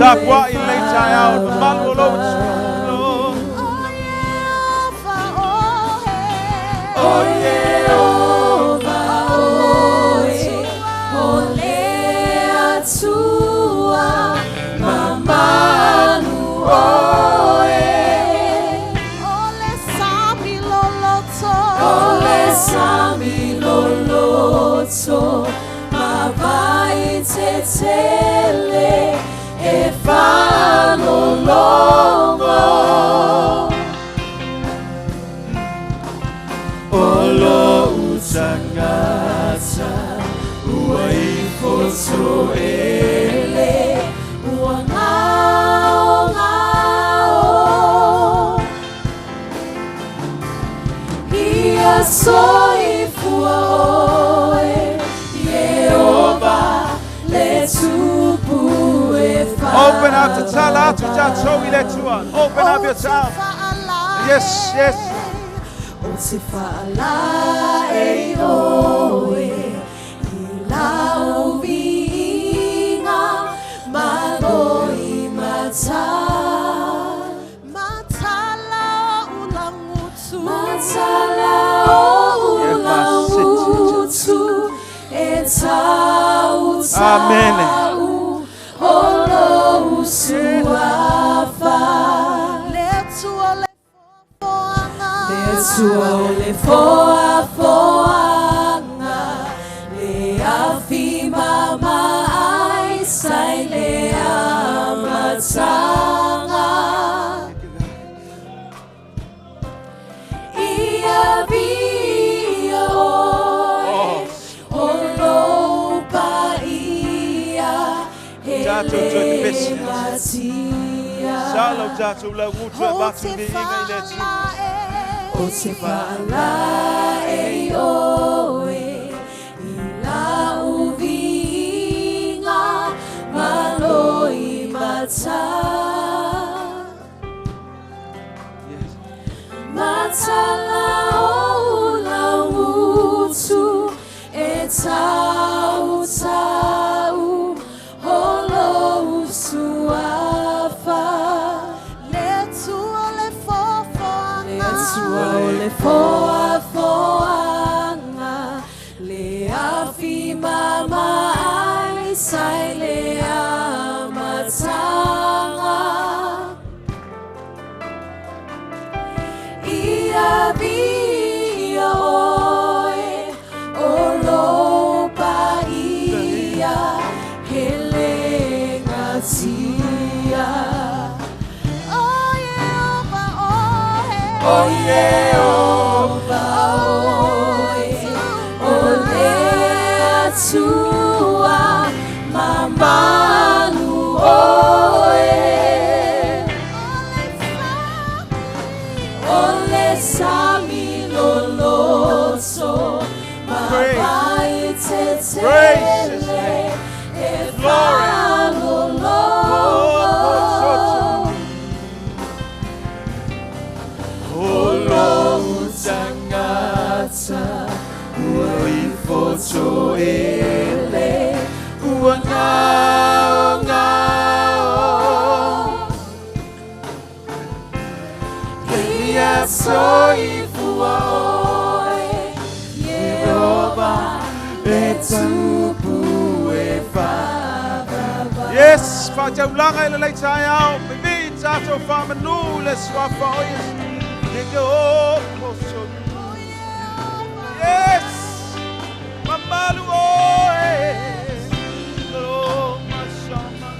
Papua in late child, Manuel. Oh Jehovah, ole atua mamanu ole sami loloto mabai tetele efano longo Olo utangata uaifoto ele uangao ngao ia soifua oe Jehovah letupu efa Open up the tala to Jachowi letuan. Open up your child. Yes, yes. Sifala oe ilau vinga maloi matala ulangutu etau Amen. Olo usuafa Suole foanga le afima mai sai le amatanga ia via olo paia Jato to the business. Salo jato la mutu batu di ingailetu. Osefala oe ilau vinga maloi mata matala ulangutu etau holo usuafa Ole foanga le afima mai sai le amatanga ia via oe olopa ia helengatia Oh Jehovah, ole atua mamanu ole sami loloso mabai tetele efano Uaifoto ele uangao ngao Ia soifua oe Jehovah letupu efa Yes, Pajawlanga ilalay tayo. Bibi jato famanu le swafa oyes. Digo koso. Yes, mamalu oe. Lo masama.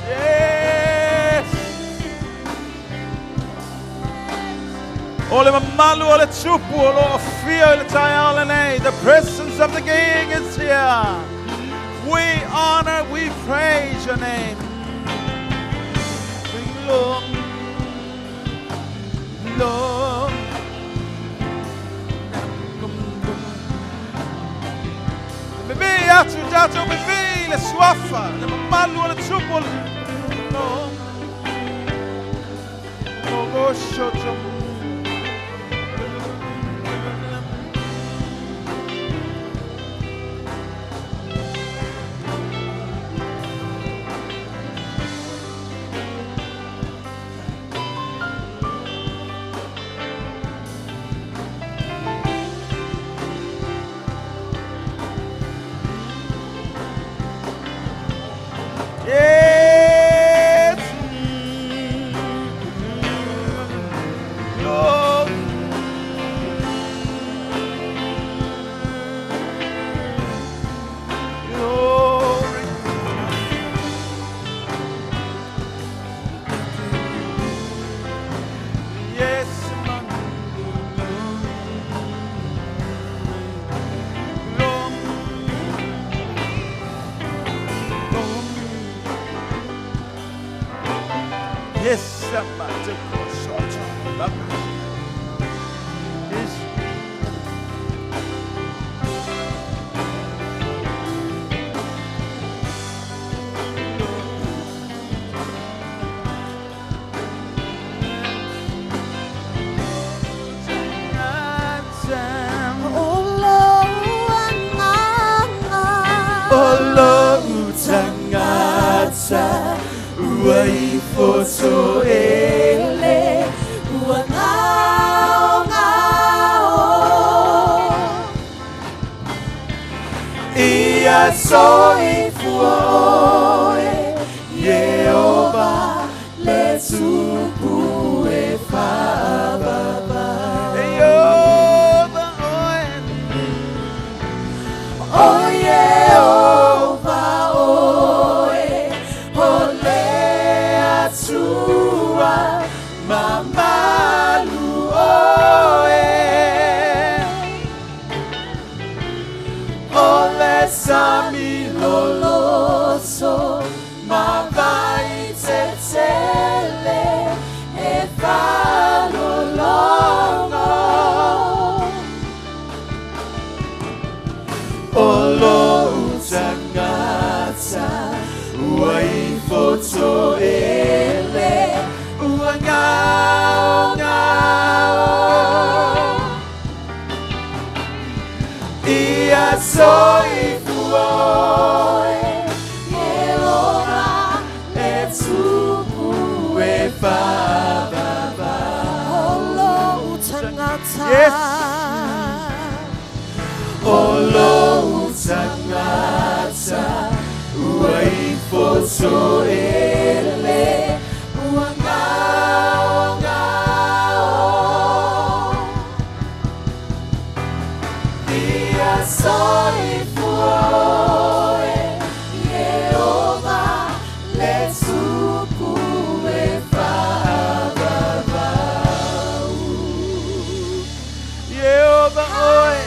Yes. Ole mamalu, ole chupu, ole ofio, ole tayalane. The presence of the King is here. We honor, we praise your name. Lord, Lord. Bibi atu jato bibi le suafa, le malu le chupul. No. No go shoto. Yes. Lord. Glory. Yes, man. Lord. Yes, somebody go short. Yes. Olo utangata uaifoto ele uangao ngao ia soifuoe Yehova letupu efababa Oh Yehova oe olea tua mamalu oe ole sami loloso mavai tetele e falolongo Olo utangata uaifoto ele uangao ngao ia soifuoe Yehova etupu efababa Olo utangata Yes. Olo utangata uaifoto ele uangao ngao ia soifuoe Yehova letupu efababa Yehova oi.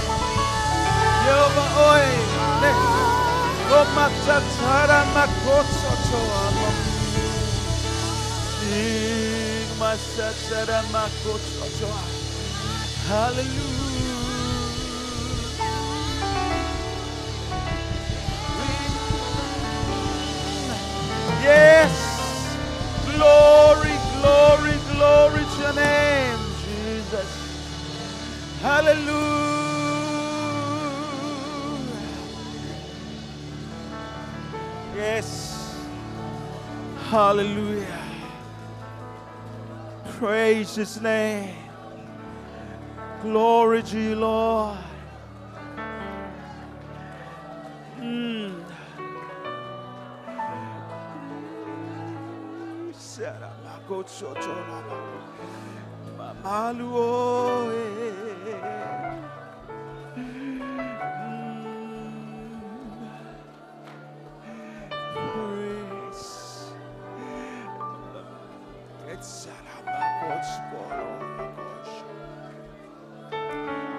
Yehova oi. Matatara makoso toa. Matatara makoso toa. Hallelujah. Yes. Glory, glory, glory to your name, Jesus. Hallelujah. Yes. Hallelujah. Praise his name. Glory to you, Lord.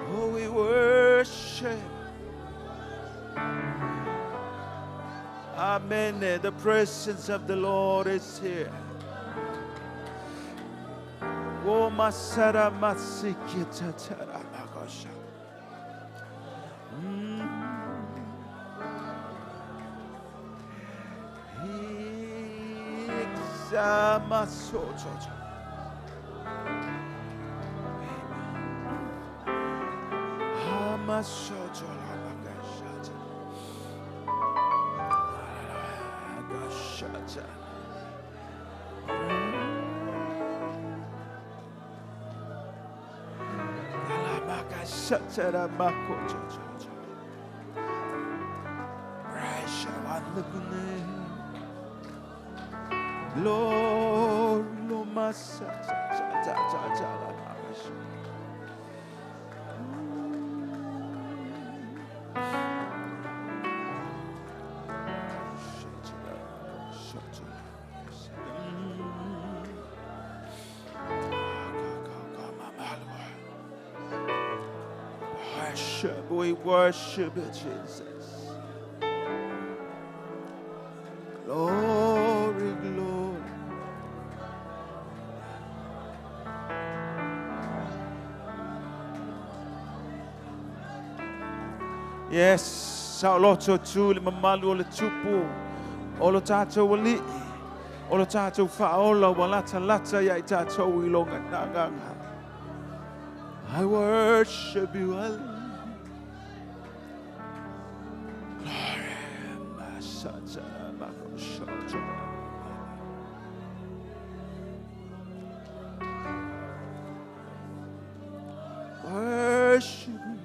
Oh, we worship. Amen. The presence of the Lord is here. Oh, Masara Masikita Tarabakosha. Lord, we worship you, Jesus. Glory, glory. Yes, sauloto tu le mamalu le tupu. Olo tato wali. Olo tato faola walata lata ya tato wilonga naganga. I worship you. Worship you.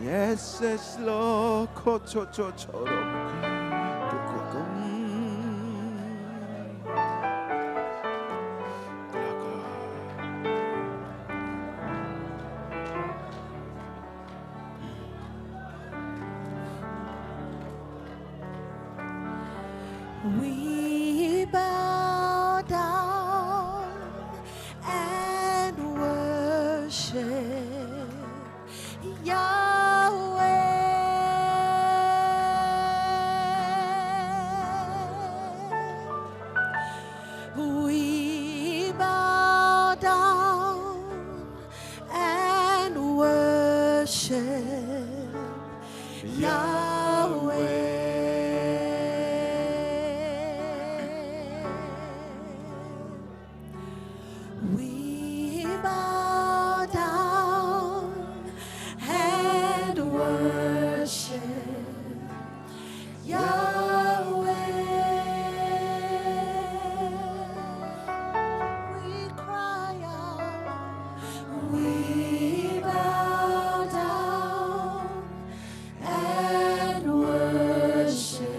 Yes, yes, Lord. We bow down and worship Yahweh. We bow down and worship Yahweh. We bow down and worship Yahweh. We cry out. We bow down and worship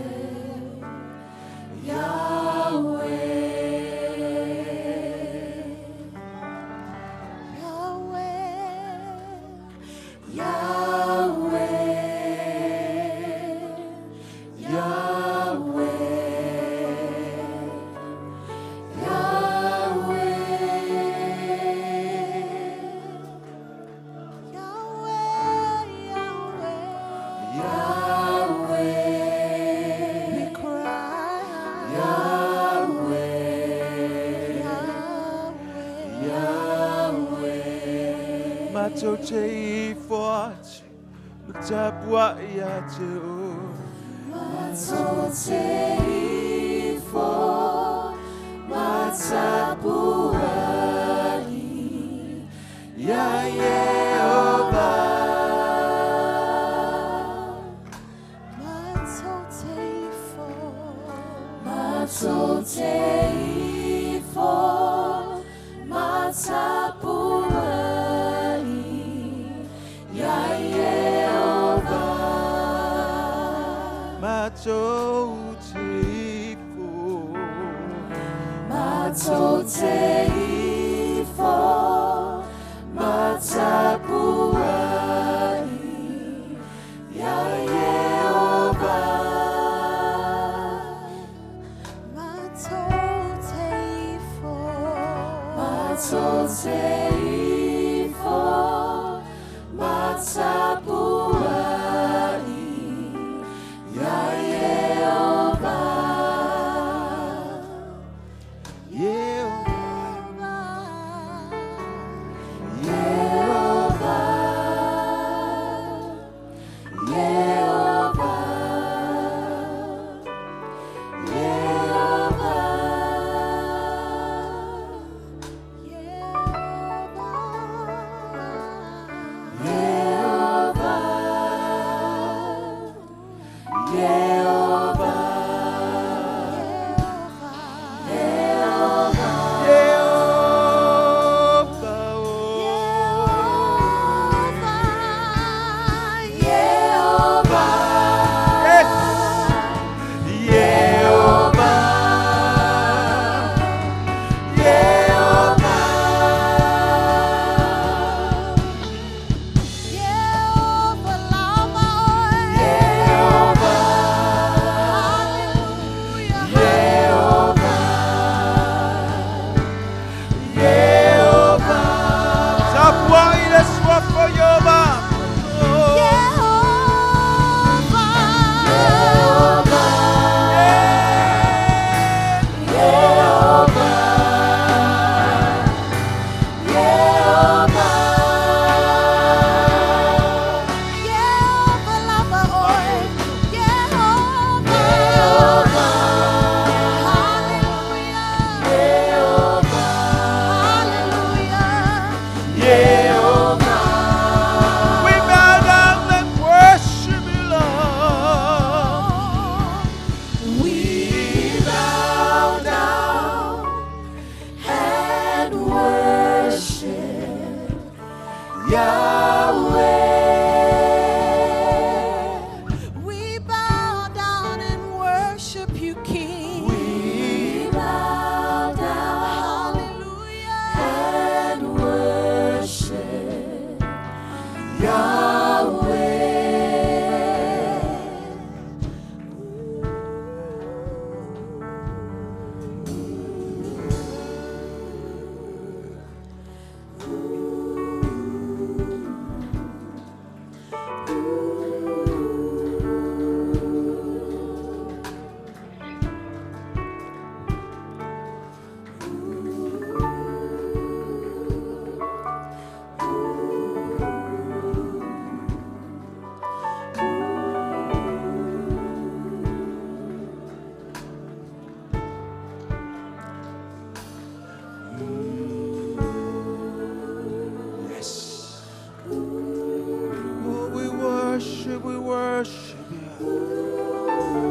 Yahweh. Matotei forte, lutabua yatu. Matotei forte, lutabua Matoteifo, Matapuani, Ya Yehovah. Matoteifo, Matoteifo, Matapuani, Ya Yehovah.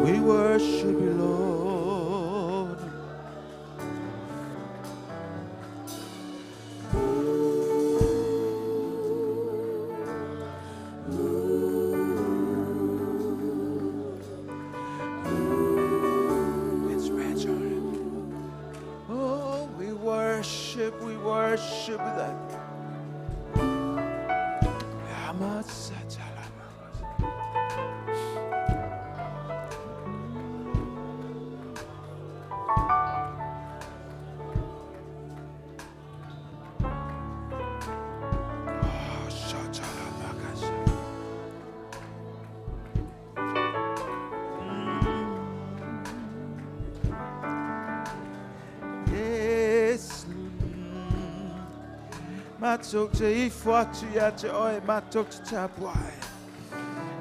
We worship you, Lord. It's magic. Oh, we worship that. Matok te ifuatu ya te oi matok te tapuai.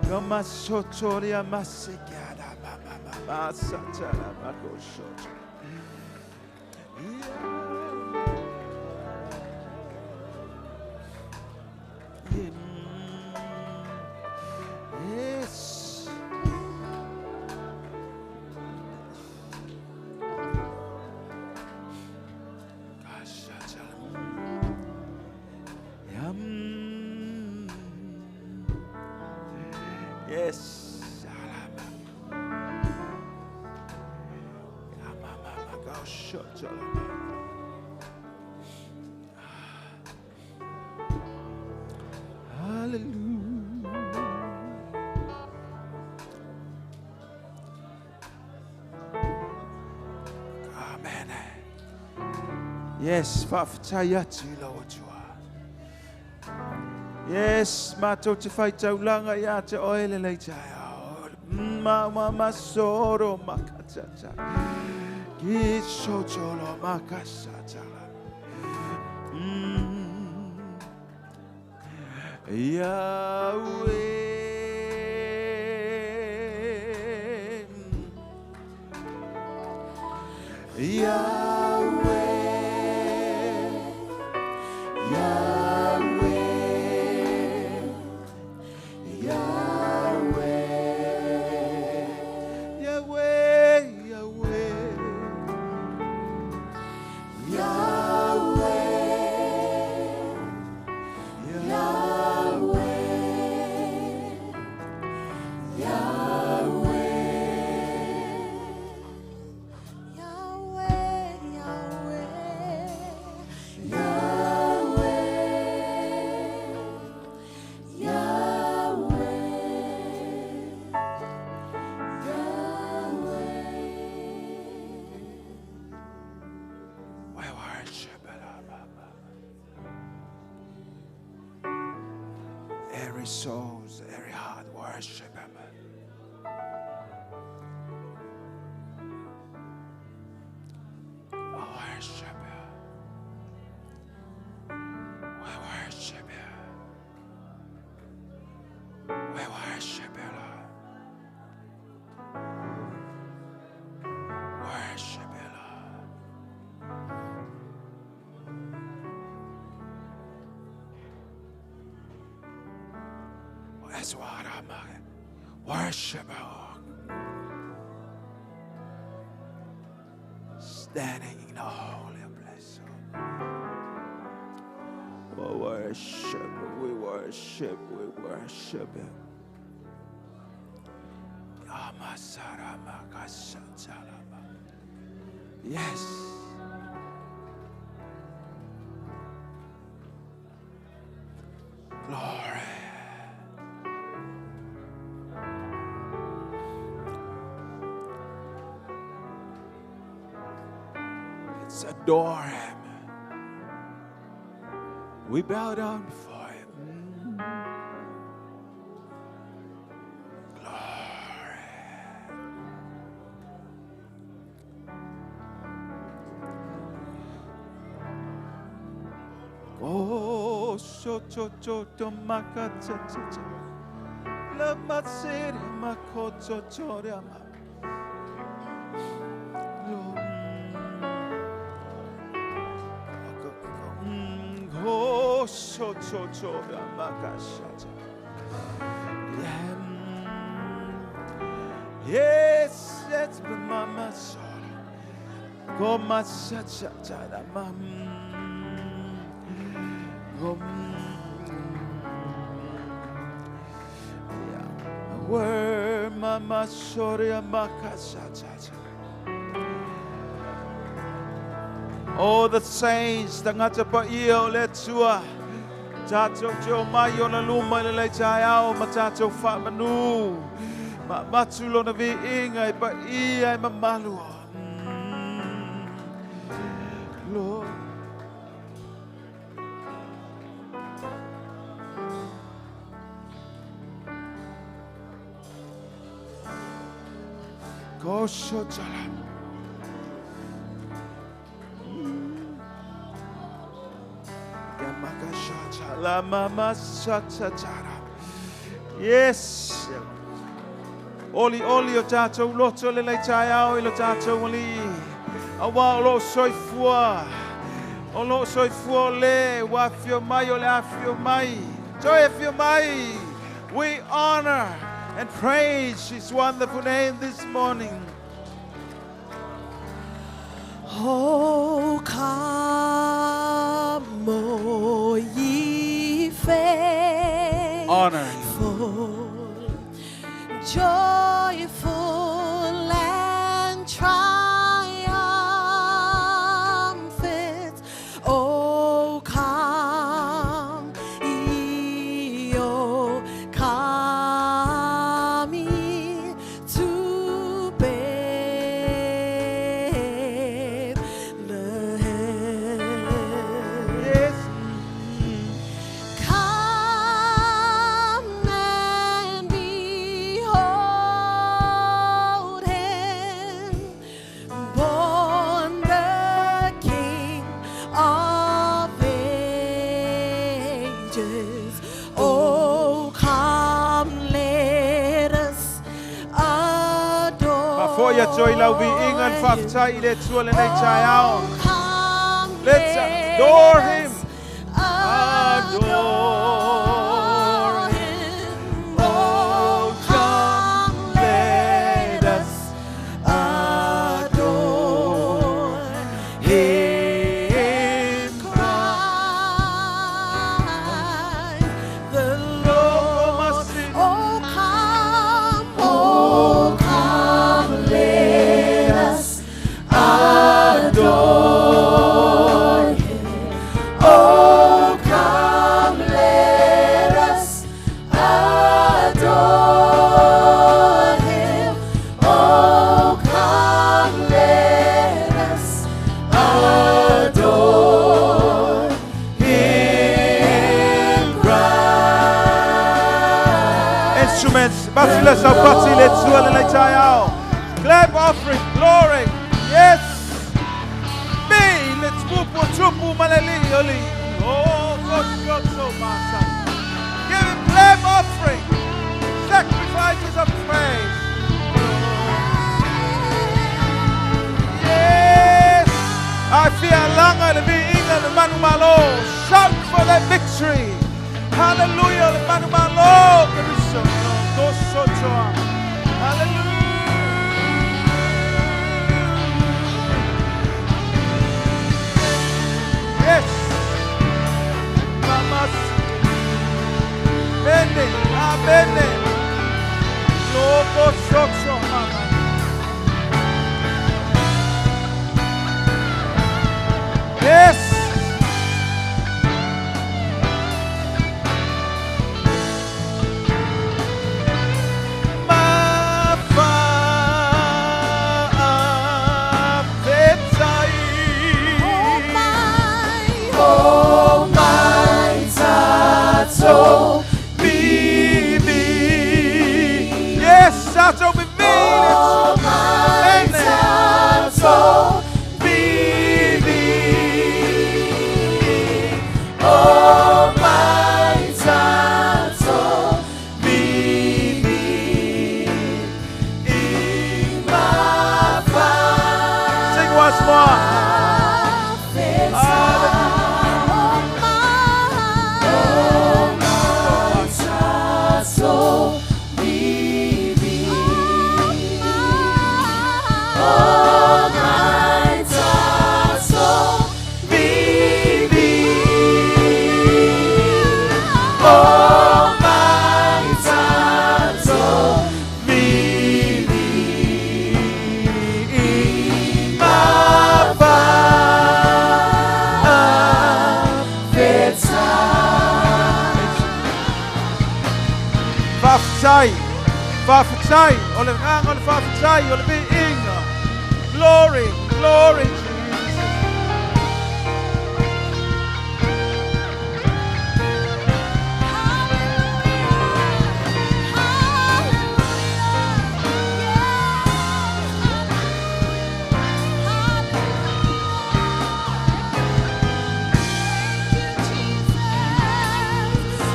Goma sotoria masigada mama masatara makoshoto. Yes. Yes. Go shut up. Hallelujah. Amen. Yes, whawhataya tūla o tua. Yes, mātou te whaitaulanga ia te oele lei tai ao. Masoro makatata. Ki sotolo makasatala. Yahweh. Yahweh. Yahweh. Yahweh. Yahweh. Yahweh. Yahweh. Every soul, every heart worship Him. Worship Him. We worship Him. We worship Him, Lord. Worship Him, Lord. That's what I'm worship Him. Standing in the holy place. We worship, we worship, we worship Him. Yes. Glory. Let's adore Him. We bow down before Him. Oh, so to makatata. La matsiri makoto toriama. Oh, so makashata. Yes, that's mama soul. Go masachata mama. Where mama soria makasata. Oh, the saints, tangata pa iyo letua. Tato jo mayo na luma le chayao matato fa manu. Matulo na vi ingay pa iya mamalu. Lord. Kosho jalan. La mama satara. Yes. Oli o tato loto le chayao ilo tato wali. Awa lo soifua. Olo soifua le wafio mai ole afio mai. Joy afio mai. We honor and praise His wonderful name this morning. Oh, come, O ye faithful, Honor joyful and triumphant. Oh, come, ye, O Hallelujah. Joy la we ingan faftai le tuole nei chayao. Let's adore him. Adore him. Oh, come, let us adore him. Christ the Lord. Lord. Oh, come, let us adore him. Oh, come, let us adore him. Oh, come, let us adore him, Christ. Instruments, basila sa basile tuole nei chayao. Clap offering, glory. Yes. Me, let's move for chupu malali oli. Oh, God, so masa. Give him clap offering, sacrifices of praise. Yes. I feel longer to be England and Manumalo. Shout for that victory. Hallelujah, Manumalo. Hallelujah. Yes. Mamas. Bene. Bene. Loco socho, mama. Yes. Oh, my tato, Bibi. Yes, Sato Bibi. oh, my tato, Bibi. oh, my tato, Bibi. Sing once more. Fafatai, ole ang ole fafatai, ole be inga. Glory, glory, Jesus.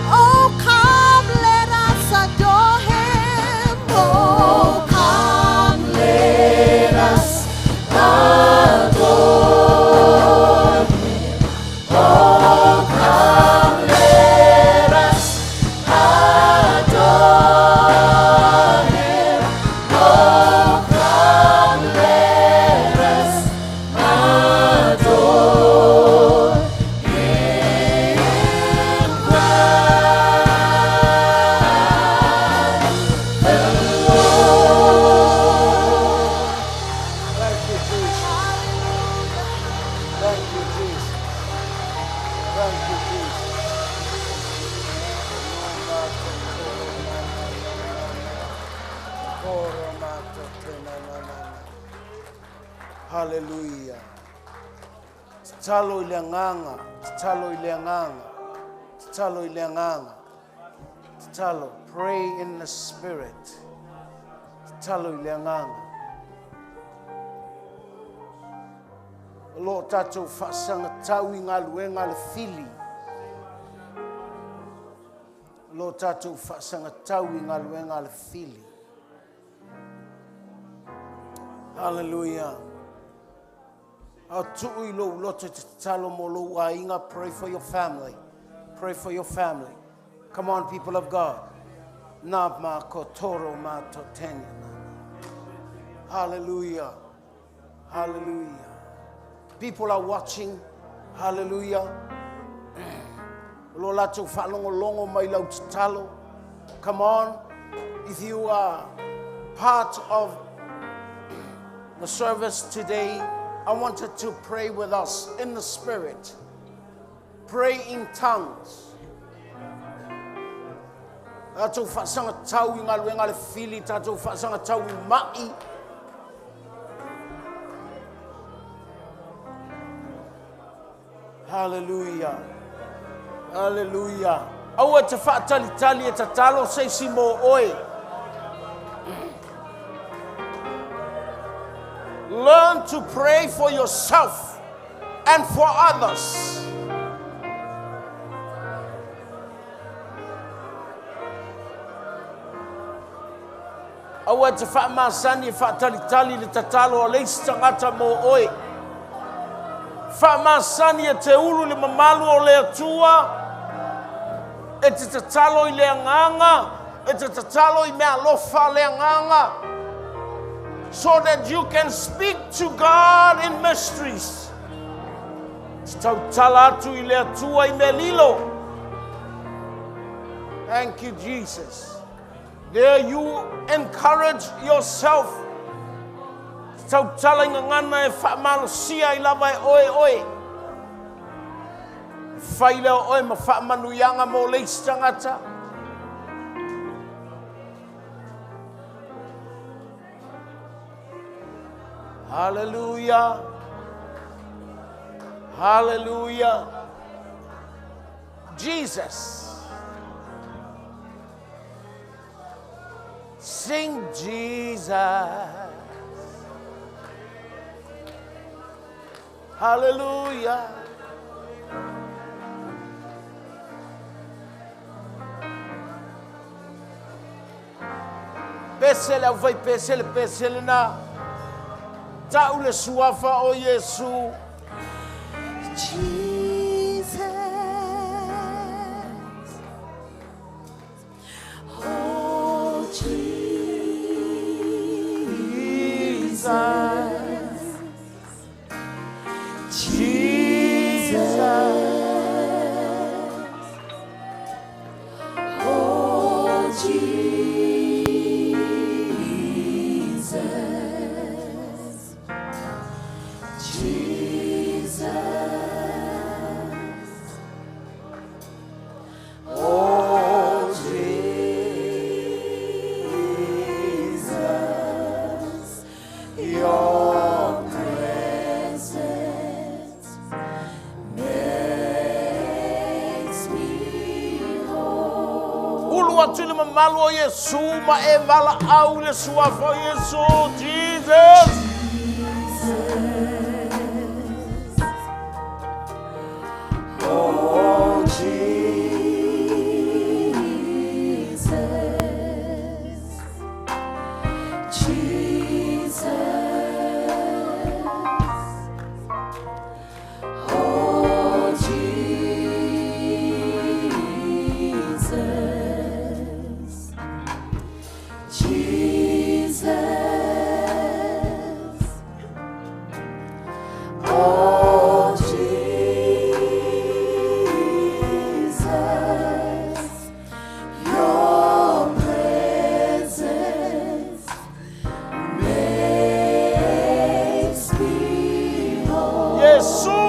Oh, come, let us adore him. Oh, come, let us adore him. Oh, come, let us adore him. Oh, come, let us adore him, Christ the Lord. Thank you, Jesus. Thank you, Jesus. Thank you, Jesus. Hallelujah. Talo ilanganga, talo ilanganga, talo ilanganga. Talo, pray in the spirit. Talo ilanganga. Lord tatou whaasanga tau i ngā luenga le fili. Lord tatou whaasanga tau i ngā luenga le fili. Hallelujah. Pray for your family. Pray for your family. Come on, people of God. Hallelujah. Hallelujah. People are watching. Hallelujah. Come on. If you are part of the service today, I wanted to pray with us in the Spirit. Pray in tongues. Hallelujah. Hallelujah. Awa te whaatalitali e tatalo se simo oe. Learn to pray for yourself and for others. Awa te whaamasani e whaatalitali le tatalo o leisi tangata mo oe. Whaamasani e te uru le mamalu o le atua. E te tatalo I le anganga. E te tatalo I mea lofa le anganga. So that you can speak to God in mysteries. Tautalatu I le atua I me lilo. Thank you, Jesus. There you encourage yourself. Tautala ngana e whaamalosia I lava e oe oe. Whaile o oe ma whaamanuyanga mo leisi tangata. Hallelujah. Hallelujah. Jesus. Sing Jesus. Hallelujah. Pesele vai pesele na taule suafa o Yesu. Jesus, oh Jesus, Jesus, oh Jesus, oh Jesus, your presence makes me whole. Ulu atule mamalu o Yesu ma e vala au le suafa o Yesu. Jesus. Oh Jesus, Jesus, oh Jesus, Jesus, oh Jesus, your presence makes me whole. Yesu.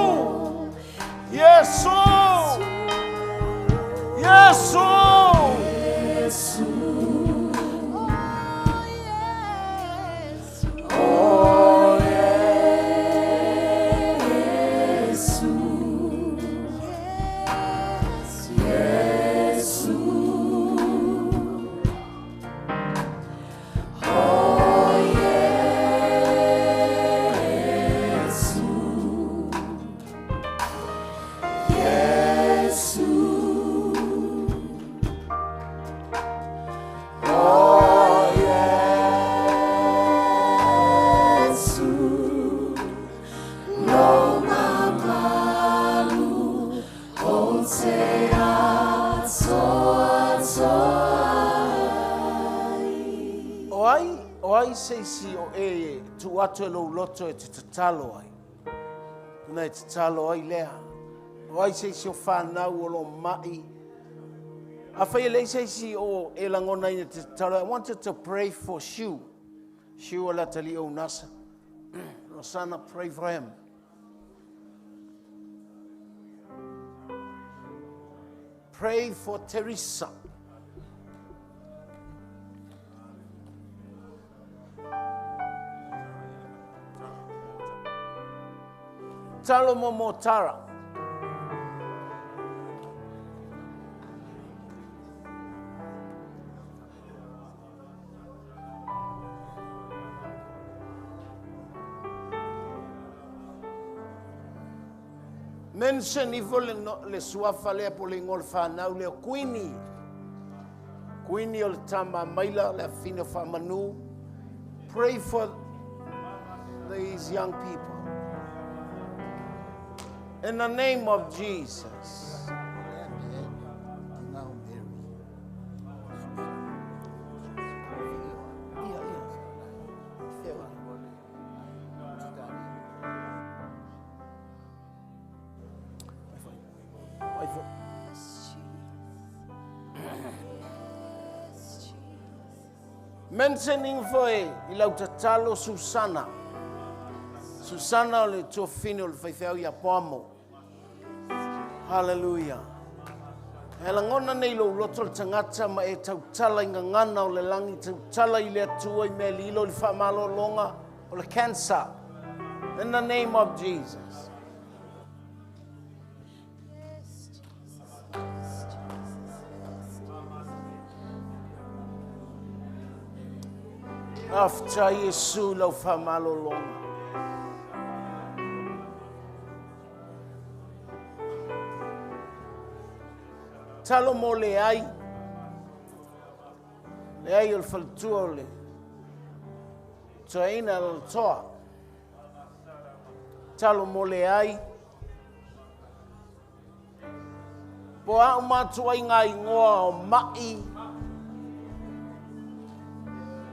ai se si o e tu atu e lo loto e te tatalo ai. Kuna e tatalo ai lea. O ai se si o whanau o lo mai. A whai le se si o e langona i te tatalo. I wanted to pray for Shu. Shu o la tali o nasa. Rosana, pray for him. Pray for Teresa. Talo mo Tara. Mention evil le suafa le polingol fa now le Queenie. Queenie o le tama maila le fina fa manu. Pray for these young people. In the name of Jesus. Mentioning for ilau tatalo Susana. Susana o le tofino o le whaifeau ia poamo. Hallelujah. E langona nei lo loto le tangata ma e tautala inga ngana o le langi tautala i le atua i mea lilo le whamalo longa o le cancer. In the name of Jesus. After Yesu lau whamalo longa. Talo mo le ai o le whaltua o le toaina o le toa. Talo mo le ai po a umatua i ngā ingoa o mai.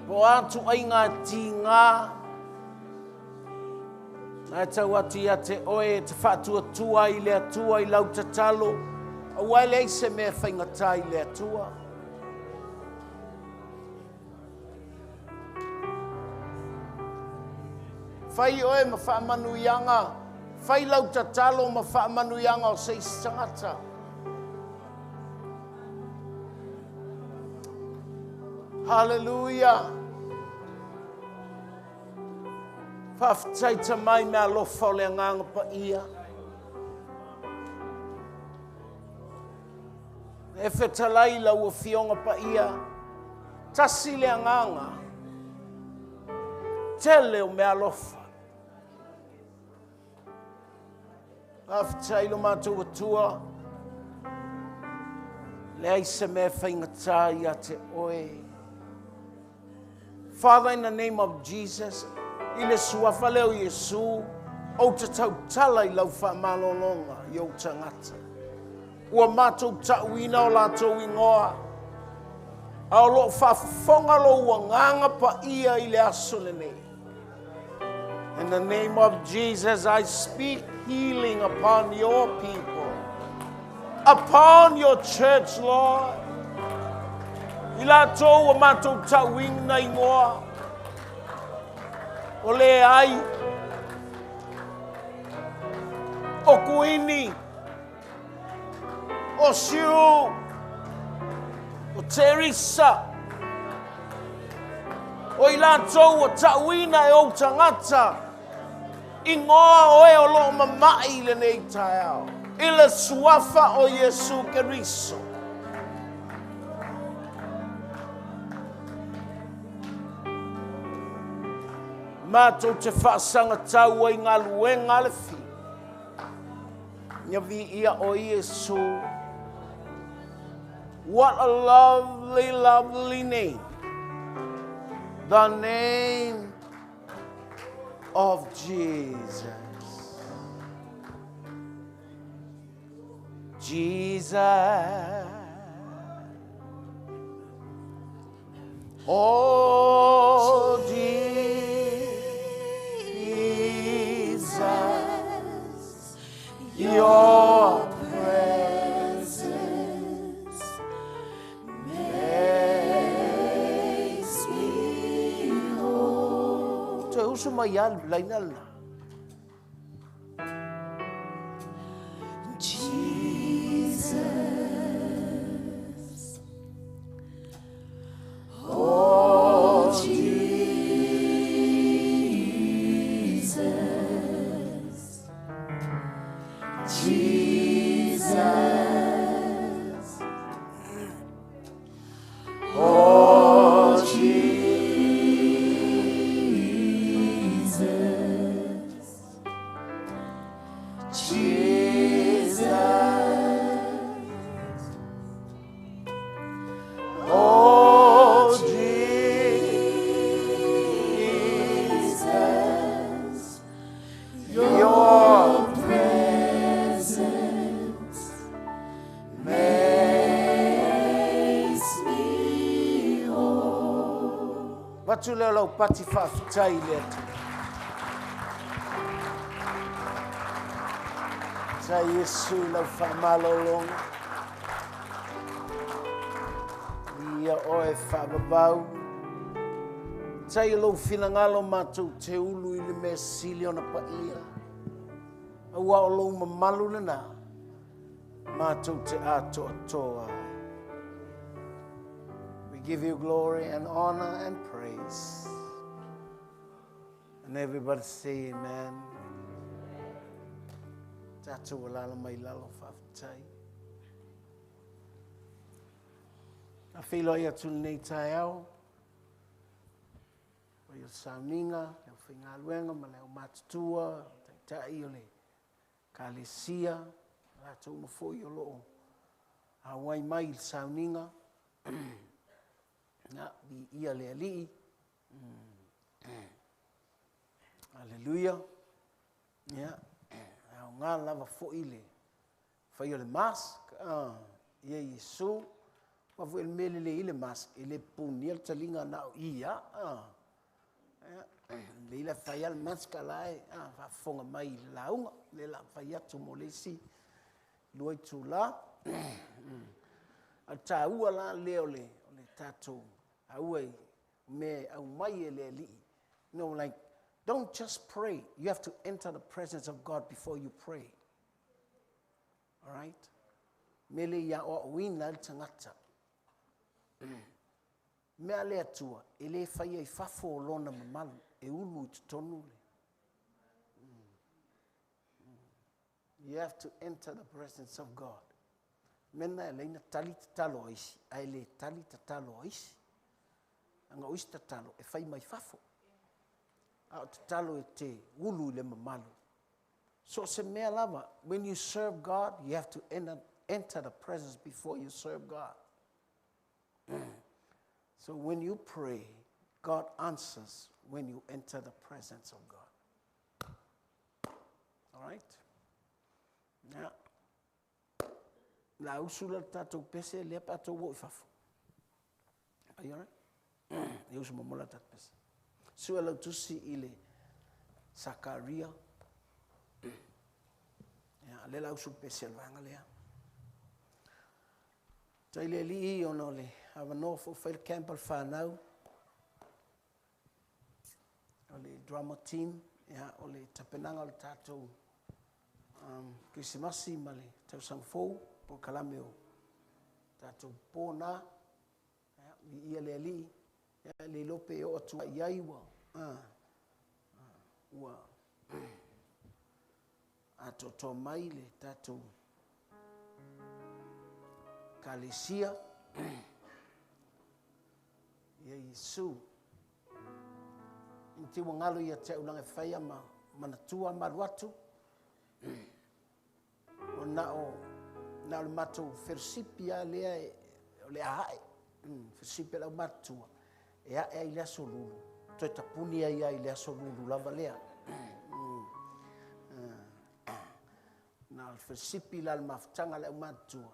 Po atu ai ngā tīngā. Nā tau atu ia te oe te whātua tua i le atua i lau tatalo. A wale ai se mea whaingata i le atua. Whai oe ma whaamanu ianga. Whai lau tatalo ma whaamanu ianga o se isangata. Hallelujah. Whaftai ta mai mea lofa o le nganga pa ia. E whetalai lau o fionga pa ia. Tasi le nganga. Tele o mea lofa. Whaftai lo mātou atua. Le aise mea whaingata ia te oe. Father, in the name of Jesus, i le suafa leo Yesu, o te tautala i lau whamalolonga i o tangata. Ua mātou tauina o lātou ingoa. A o lo whafonga lo ua nganga pa ia i le aso nei. In the name of Jesus, I speak healing upon your people, upon your church, Lord. I lātou ua mātou tauina ingoa. O le ai. O Kuini. O Siu. O Teresa. O i lātou o tauina e o tangata. Ingoa oe o lo mamai le nei taiao. I le suafa o Yesu Keriso. Mātou te whaasanga tau ai ngā luenga le fi. Nyavi ia o Yesu. What a lovely, lovely name. The name of Jesus. Jesus. Oh, Jesus. Your presence makes me whole. Te usu mai al lainal. Jesus, oh Jesus, Jesus, oh Jesus, Jesus, oh Jesus, your presence makes me whole. Watu leo lau pati whaafitai lea tu. Ta Yesu lau whaamalolonga. Ia oe whaababau. Ta i lau whinangalo mātou te ulu i le mea sili ona pa ia. Aua o lau mamalu na mātou te ato atoa. We give you glory and honor and praise. And everybody say amen. Tātou alala mai lalo whaafitai. A whilo ia tunu nei tai au. O ia sauninga, leo whinga luenga, ma leo matutua, tai o le kalesia, rātou mawhoi o loo. Hawai mai il sauninga, na bi ia le alii. Hallelujah. Yeah. Au ngā lava fwoi le. Whai o le mask. Ia Yesu. Wafu el mele le ile mask. Ile puni el talinga na ia. Le ila whai al mask alai. Whafonga mai le launga. Le la whai atu mo le si. Luai tu la. A tā ua la leo le. O le tātou. Auai. Me au mai e le li. No, like, don't just pray. You have to enter the presence of God before you pray. All right? Mele ya o wina al tangata. Mea le atua. Ele whai e whafo o lona mamalu. E ulu i tonu le. You have to enter the presence of God. Mena e leina tali tatalo oisi. Ai le tali tatalo oisi. Anga oisi tatalo. E whai mai whafo. Au tatalo e te ulu le mamalu. So se mea lava, when you serve God, you have to enter the presence before you serve God. So when you pray, God answers when you enter the presence of God. All right? Now, la usula tato pese le pato wo fafu. Are you all right? E usu momola tato pese. Sua lau tusi ile Sakaria. Ya, le lau su pese alvanga lea. Ta ile li ono le ava no fo fail campbell whanau. O le drama team. Ya, o le tapenanga le tatou. Kisimasi ma le tau sangfou po kalame o tatou pōna. Ya, ia le ali. Ya, le lope o atua iai wa. Ua. Ato to mai le tatou. Kalesia. Ia Yesu. Inti wangalo ia te ulang e whaia ma manatua maruatu. O na o le matou fersipia lea o le ahae. Fersipia lau matua. E a e lea solulu. Toi tapuni ai ai lea solulu lava lea. Na al fersipia la maftanga lea matua.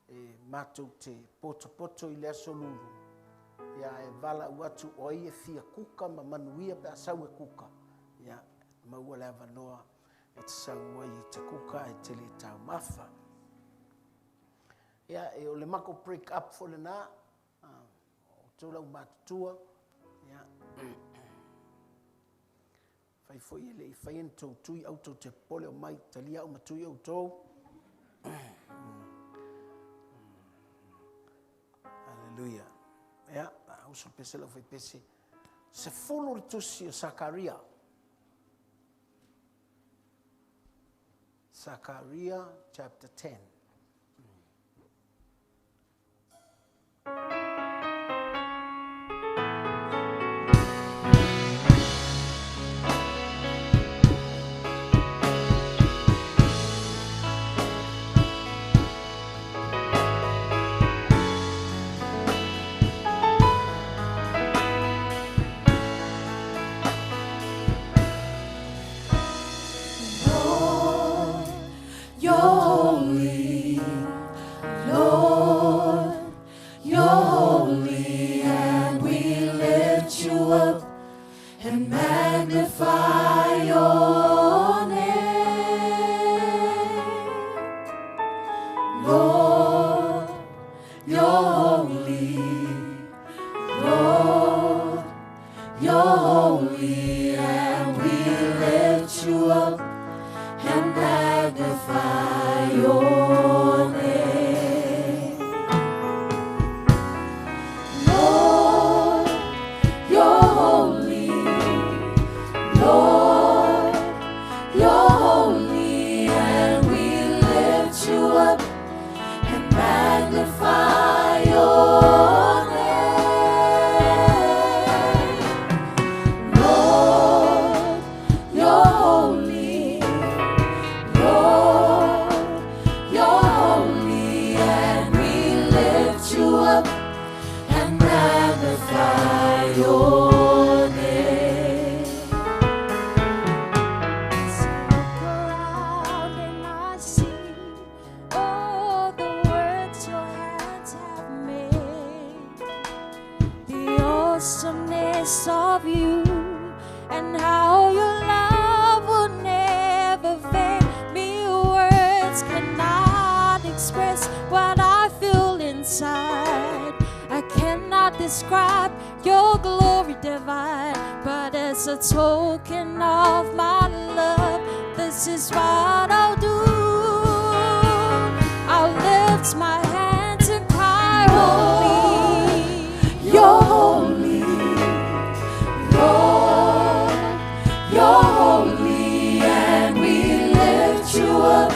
E matou te poto i lea solulu. Ia e vala uatu o e fia kuka ma manuia pe asau e kuka. Ia maua lea vanoa. Sangwa i te kuka e te le tau mafa. Ia, e o le mako break up for le na, o tōlau mātutua, ia, fai foi e le i fai en tō tui au tō te pole o mai, talia o matui au tō. Hallelujah. Ia, au so pese lau fai pese, se folo le tusi o Sakaria. Zechariah chapter 10. Describe your glory divine, but as a token of my love, this is what I'll do. I'll lift my hands and cry, holy, you're holy, Lord, you're holy, and we lift you up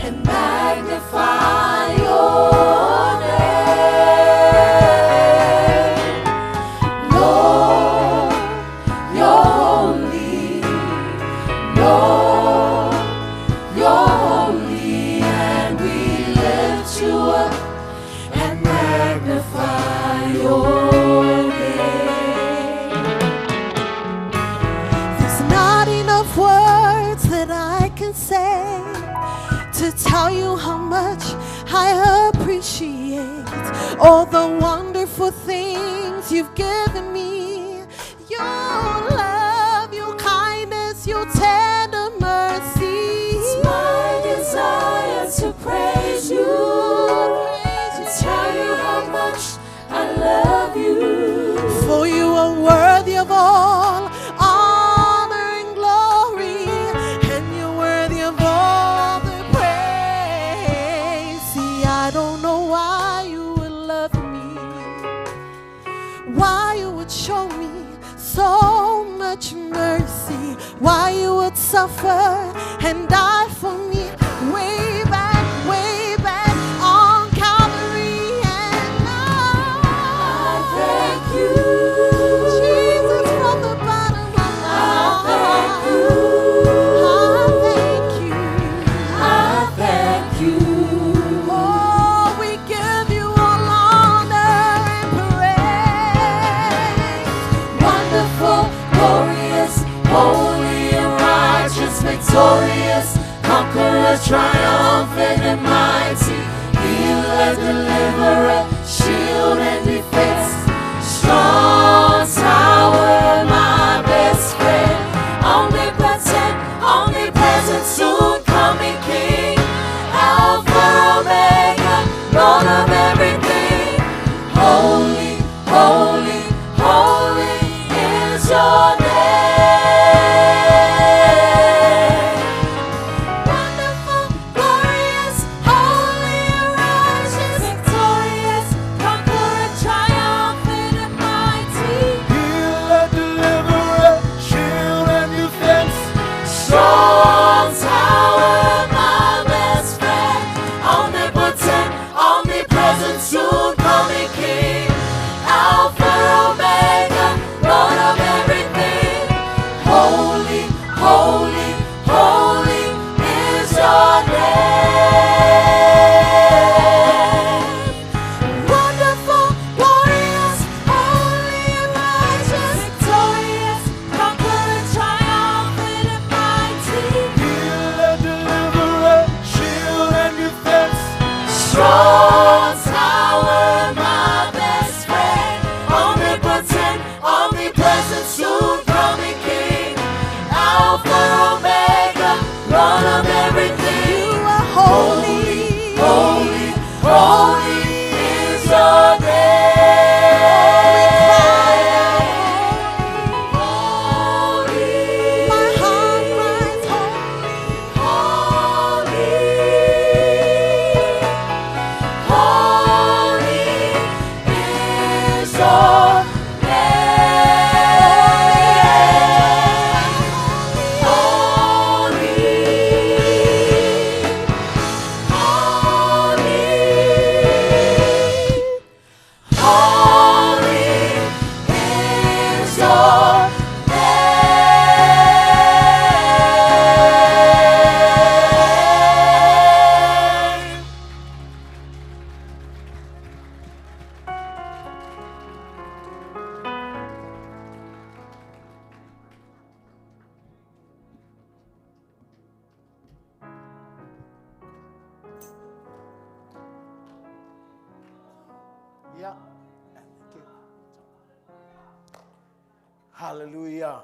and magnify your name. To tell you how much I appreciate all the wonderful things you've given me. Your love, your kindness, your tender mercy. It's my desire to praise you, to tell you how much I love you. For you are worthy of all honor and glory, and you're worthy of all the praise. See, I don't know why you would love me, why you would show me so much mercy, why you would suffer and die for me way back on Calvary. And I thank you, Jesus, from the bottom of my heart. I thank you. Oh, we give you all honor and praise. Wonderful, glorious, holy and righteous, victorious, conqueror, triumphant and mighty, healer, deliverer, shield and defense, strong tower, my best friend, omnipotent, omnipresent, Yeah. Thank you. Hallelujah.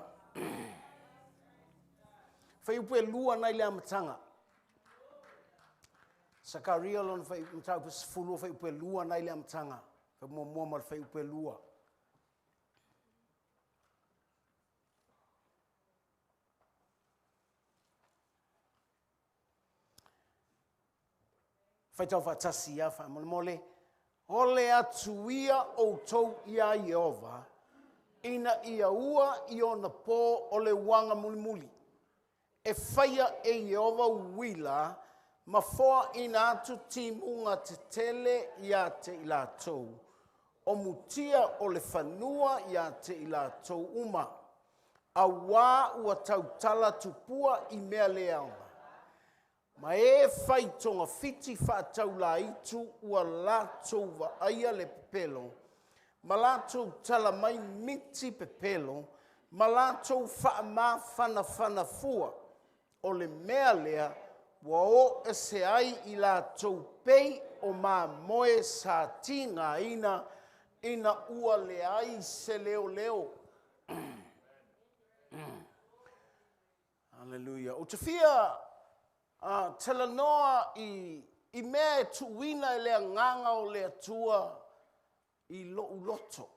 Fai upe lua nai le amatanga. Sakaria lon fai mtau pe sfulu fai upe lua nai le amatanga. Fai mua mal fai upe lua. Fai tau fatasi ia fai mole. Ole atu ia o tau ia Yehova. Ina ia ua I ona po ole wanga muli. E whaia e Yehova wila, ma foa ina atu timunga te tele ia te ilatou. O mutia o le whanua ia te ilatou uma. A wā ua tautala tupua I mea leaonga. Ma e whai tonga fiti whaatau la itu ua latou wa aia le pepelo. Ma latou tala mai miti pepelo. Ma latou wha ma whana fua. O le mea lea, wa o e se ai I latou pei o ma moe sa tinga ina ua le ai se leo. Hallelujah. O te fia tala noa I mea tuwina I lea nganga o lea tua I loto.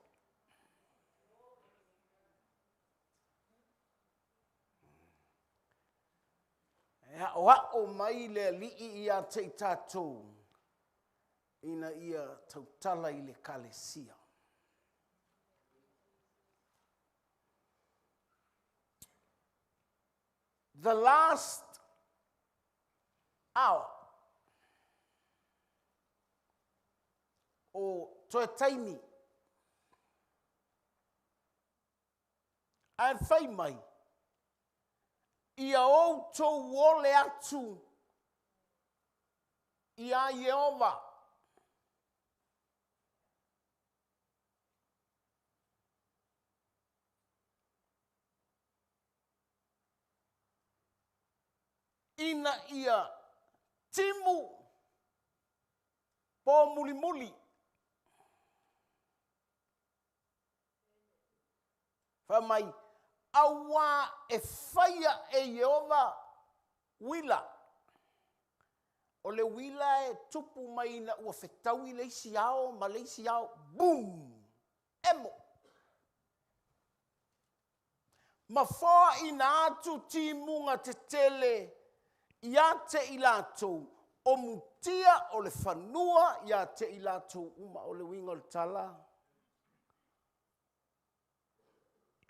O mai le lii ia te tatou ina ia tautala I le kalesia. The last hour o toe taimi ai whai mai ia outou ole atu ia Yehova. Ina ia timu po muli. Whamai awa e whaia e Yehova wila. O le wila e tupu mai na ua whetau I leisi ao, ma leisi ao, boom! Emo! Ma wha ina atu timunga te tele, ia te ilatou, o mutia o le whanua, ia te ilatou uma o le winga o le tala.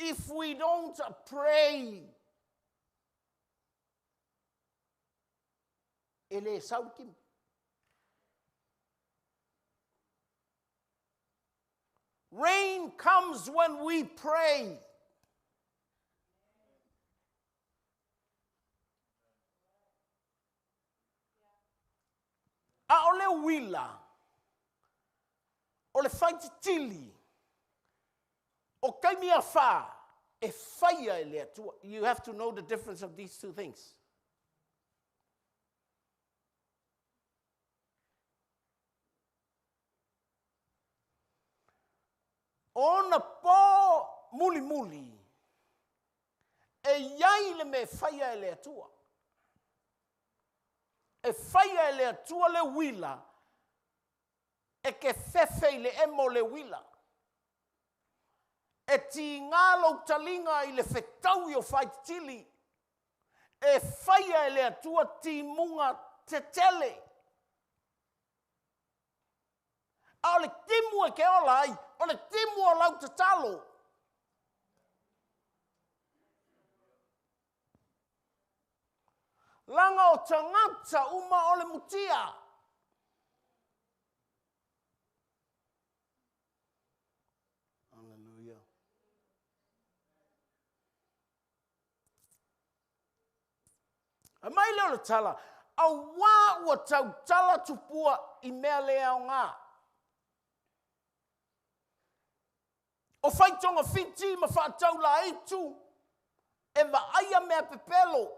If we don't pray, ele saukim. Rain comes when we pray. A ole wila, ole whaititili, o kaimia wha, e whaia e lea tua. You have to know the difference of these two things. Ona po muli, e iai le me whaia e lea tua. E whaia e lea tua le wila, e ke whewhei le emo le wila. E ti ngalo talinga I le whetau I o whaitili, e whaia e lea tua ti munga te tele. A ole timu e ke ola ai, ole timu o lau te talo. Langa o tangata uma ole mutia. Hallelujah. A mai leo le tala, a wā ua tau tala tupua I mea lea o ngā. O whaitonga whiti ma whaatau la eitu, e wa aia mea pepelo.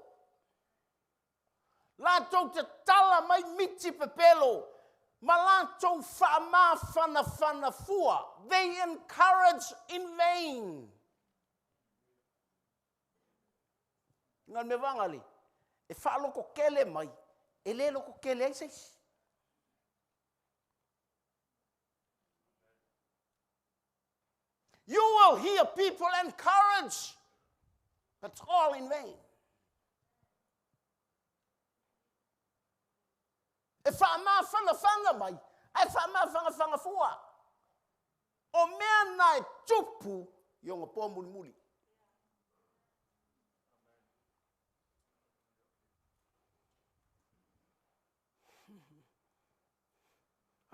La tau te tala mai miti pepelo, Malato fama fana fana fua. They encourage in vain. Ngan me vangali. E falo ko kele mai. E lelo ko kele ai seis. You will hear people encourage. That's all in vain. If I'm not fanga mai, if I'm not fanga fua. O mea nai tupu yung po muli.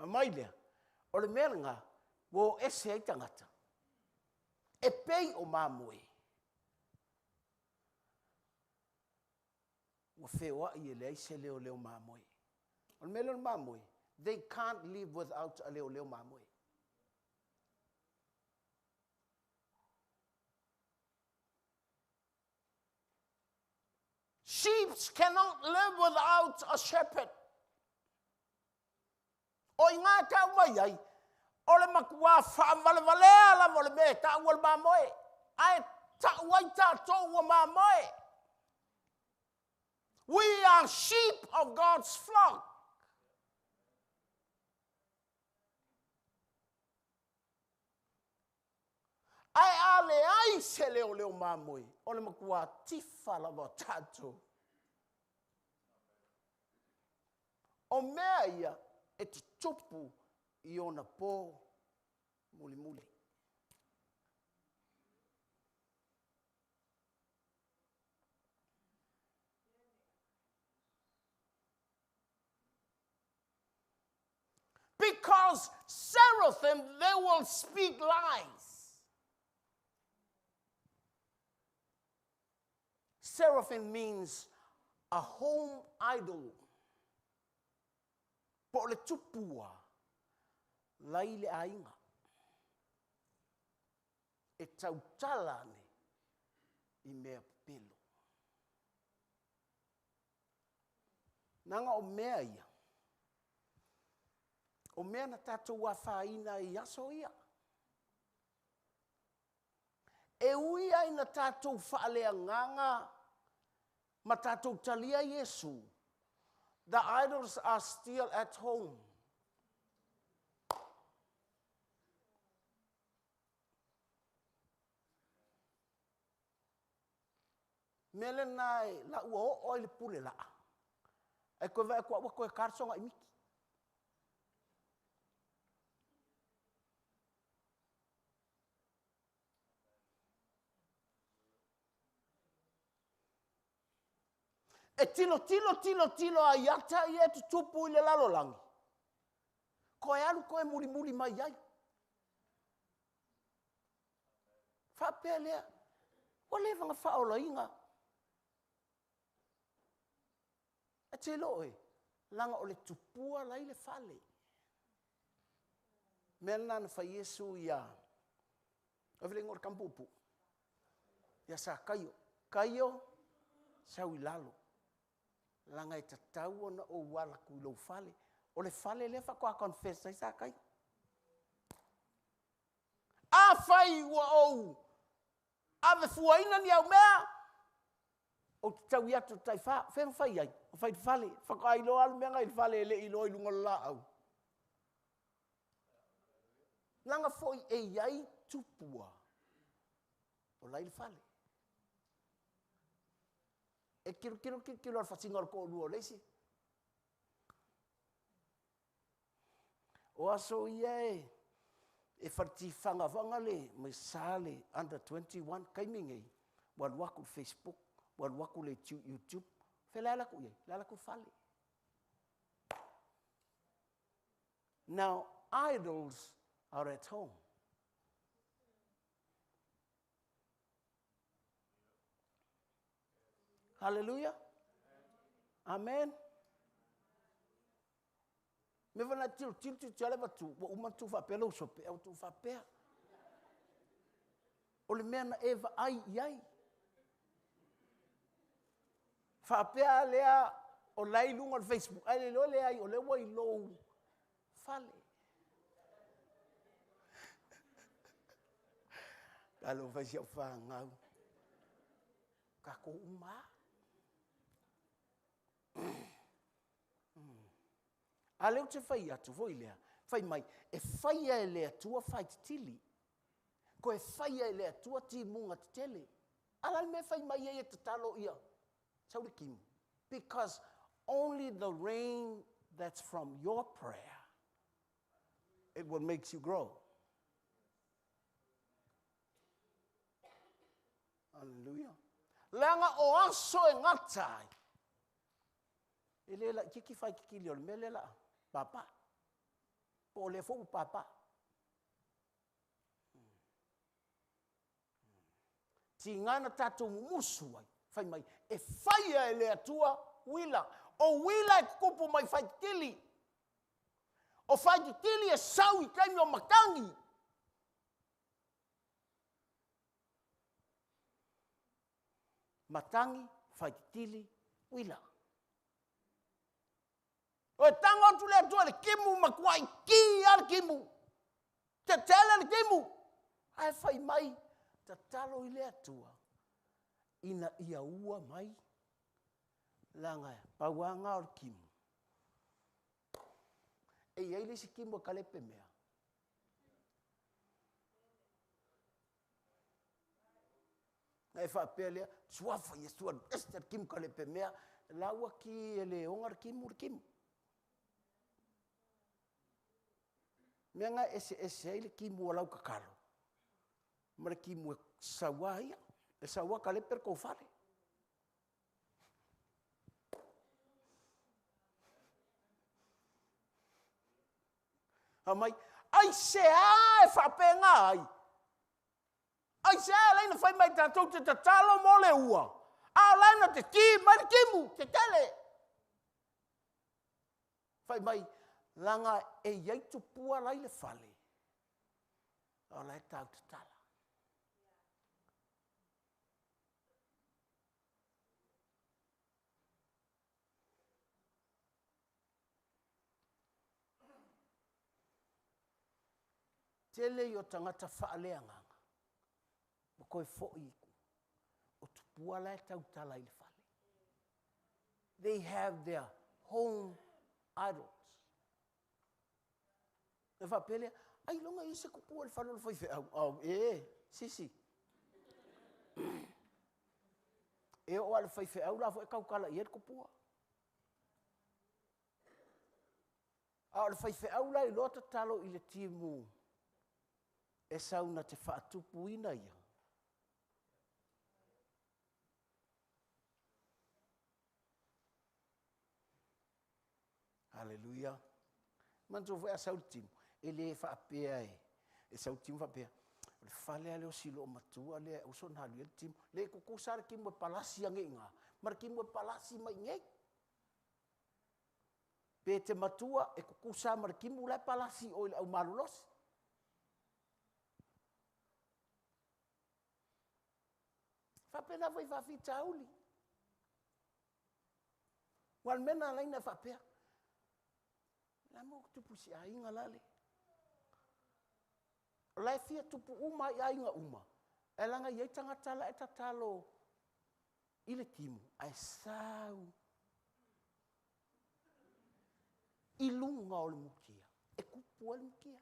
Amaile, o le mea nga, wo ese ai tangata. E pei o mamoi. Wo fewa I ele se leo mamoi. O le mea mamoi. They can't live without a leo mamoi. Sheep cannot live without a shepherd. O inga ka mai ai. O le makua whaamvalevalea la mo le me ta ua le mamoe. Ai ta wai tātou ua mamoe. We are sheep of God's flock. Ai ale ai se leo mamoe. O le makua tifa la mo tātou. O mea ia e te tupu I ona pō muli. Because seraphim, they will speak lies. Seraphim means a home idol. Po le tupua. Laile ainga. E tautalane I mea pelo. Nanga o mea ia. O mea na tātou a whaina I aso ia. E ui ai na tātou whaalea nganga ma tātou talia Yesu. The idols are still at home. Mele nai la ua o le pule la. E koe vai kua ua koe karsonga I miki. E tilo a iata I e tutupu I le lalolangi. Koe alu koe muri mai ai. Whapea lea. O le vanga whaola inga. E te loe, langa o le tupua lai le fale. Mena na wha Yesu ia. O vile ngor kampupu. Ia sa kaio. Kaio, sau I lalo. Langa I tatau ona o wala ku lo fale. O le fale le fa kua confess ai sa kaio. A fai ua ou. A me fuaina ni au mea. O tau iatu tai wha, when whai ai, o whai whale, whakailo alu mea ngai whale le ilo I lunga la au. Langa foi e iai tupua, o lai whale. E kiro al whatinga al ko lua leisi. O aso iai, e whati whanga le, me sale, under 21, kaimingei, wan waku Facebook, wan waku le YouTube, fe lalaku ye, lalaku fale. Now, idols are at home. Hallelujah. Amen. Me vana tilo tele batu, wa uma tu fa pelo so pe, tu fa pe. O le mea na eva ai iai. Fa pe lea o lai lunga Facebook, ai le lea o le wai low fale. Kalau vai siap whangau. Ka ko uma. A leo te whai atu voi lea. Whai mai, e whai e lea tua whai te tili. Ko e whai e lea tua ti munga te tele. Alal me whai mai e te talo ia. Sauri kimu. Because only the rain that's from your prayer, it will make you grow. Hallelujah. Langa o aso e ngatai. Ele la kiki fai kiki lio mele la papa. Po le fo papa. Tingana tatu musu ai. Fai mai e fai e le atua wila. O wila e kupu mai fai tili. O fai tili e sau I kaimi o matangi. Matangi, fai tili, wila. O e tanga tu le atua le kimu makuai ki al kimu. Te tele le kimu. Ai fai mai, te talo I le atua. Ina ia ua mai. Langa, pauanga al kimu. E iei le si kimu kalepe mea. E whapelea, suafa I suan, ester kimu kalepe mea, laua ki ele ongar kimu. Mea nga ese ele kimu walau kakaro. Mara kimu e sawa ia, e sawa kalepe ko fale. Amai, ai se ai whapenga ai. Ai se ai leina whai mai tātou te talo mole ua. A leina te ki, mai kimu, te tele. Whai mai, langa e iei tupua lai le whale. A lai tau te tala. Tele I o tangata whaaleanga. O koe fo'i iku. O tupua lai tau tala I le whale. They have their home idols. E whapelea, ai longa I se kupua le whale le whai wheau. Au, sisi. E o ale whai wheau la fo e kaukala I er kupua. A le whai wheau la I lota talo I le timu. E sauna te whaatupu ina ia. Hallelujah. Manto foi a sautim. Ele whaapea e. E sautim whaapea. O le whale ale o silo o matua le o son hali el tim. Le kukusara ki mo palasi ange inga. Mar ki mo palasi mai ngei. Pe te matua e kukusara mar ki mo le palasi o le au malulosi. Whapena vai whawhita auli. Wan mena laina whapea. La mo tupu si a inga lale. Lai fia tupu uma I a inga uma. E langa iei tangatala e tatalo I le timu. Ai sau. I lunga o le mukia. E kupu o le mukia.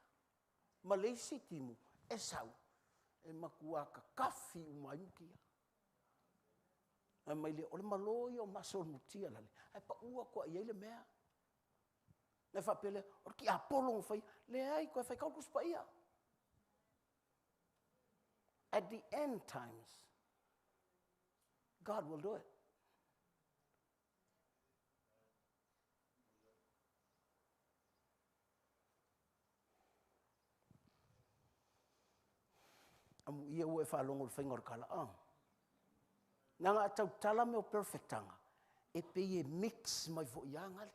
Ma leisi timu. E sau. E makuaka kafi uma I mukia. Mai le ole maloi o maso mutia lale. Ai pa ua ko iei le mea. Ne whapele, or ki apolo whai, le ai koe whai kaukus pa ia. At the end times, God will do it. Amu ia ue whalongo le whaingor kala. Nanga atau tala me o perfectanga. E peye mix mai fo iangale.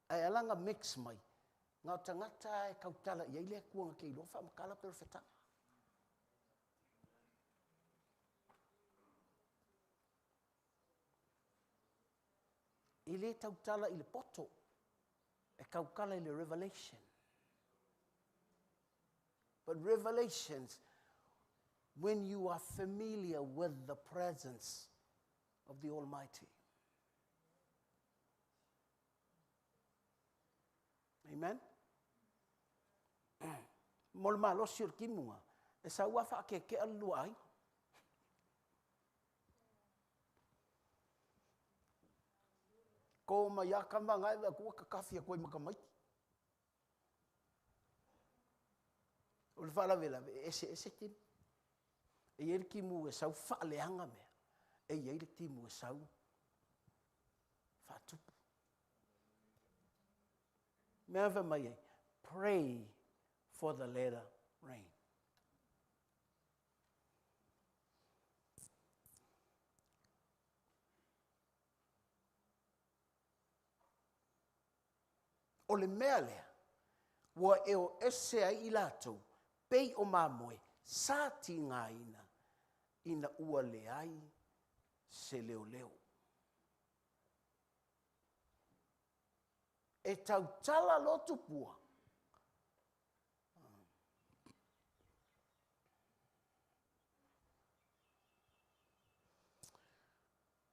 Ai alanga mix mai. Ngā tangata e kautala iei lea kuanga kei lo wha makala perfectanga. I le tautala I le poto. e kaukala i le revelation. But revelations, when you are familiar with the presence of the Almighty. Amen? Mol malo sir kimunga. E sa ua fa ke alu ai. Ko ma ya kamba ngai wa ku ka kafia ko makamai. Ul fala vela ese tim. E yer kimu e sau fa leanga me. E yer kimu e sau fa tupu. Never may pray for the latter rain. O le mea lea, wa e o ese ai i latou, pei o mamoe, sa tinga ina ua le ai se leo leo. E tau tala lotu pua.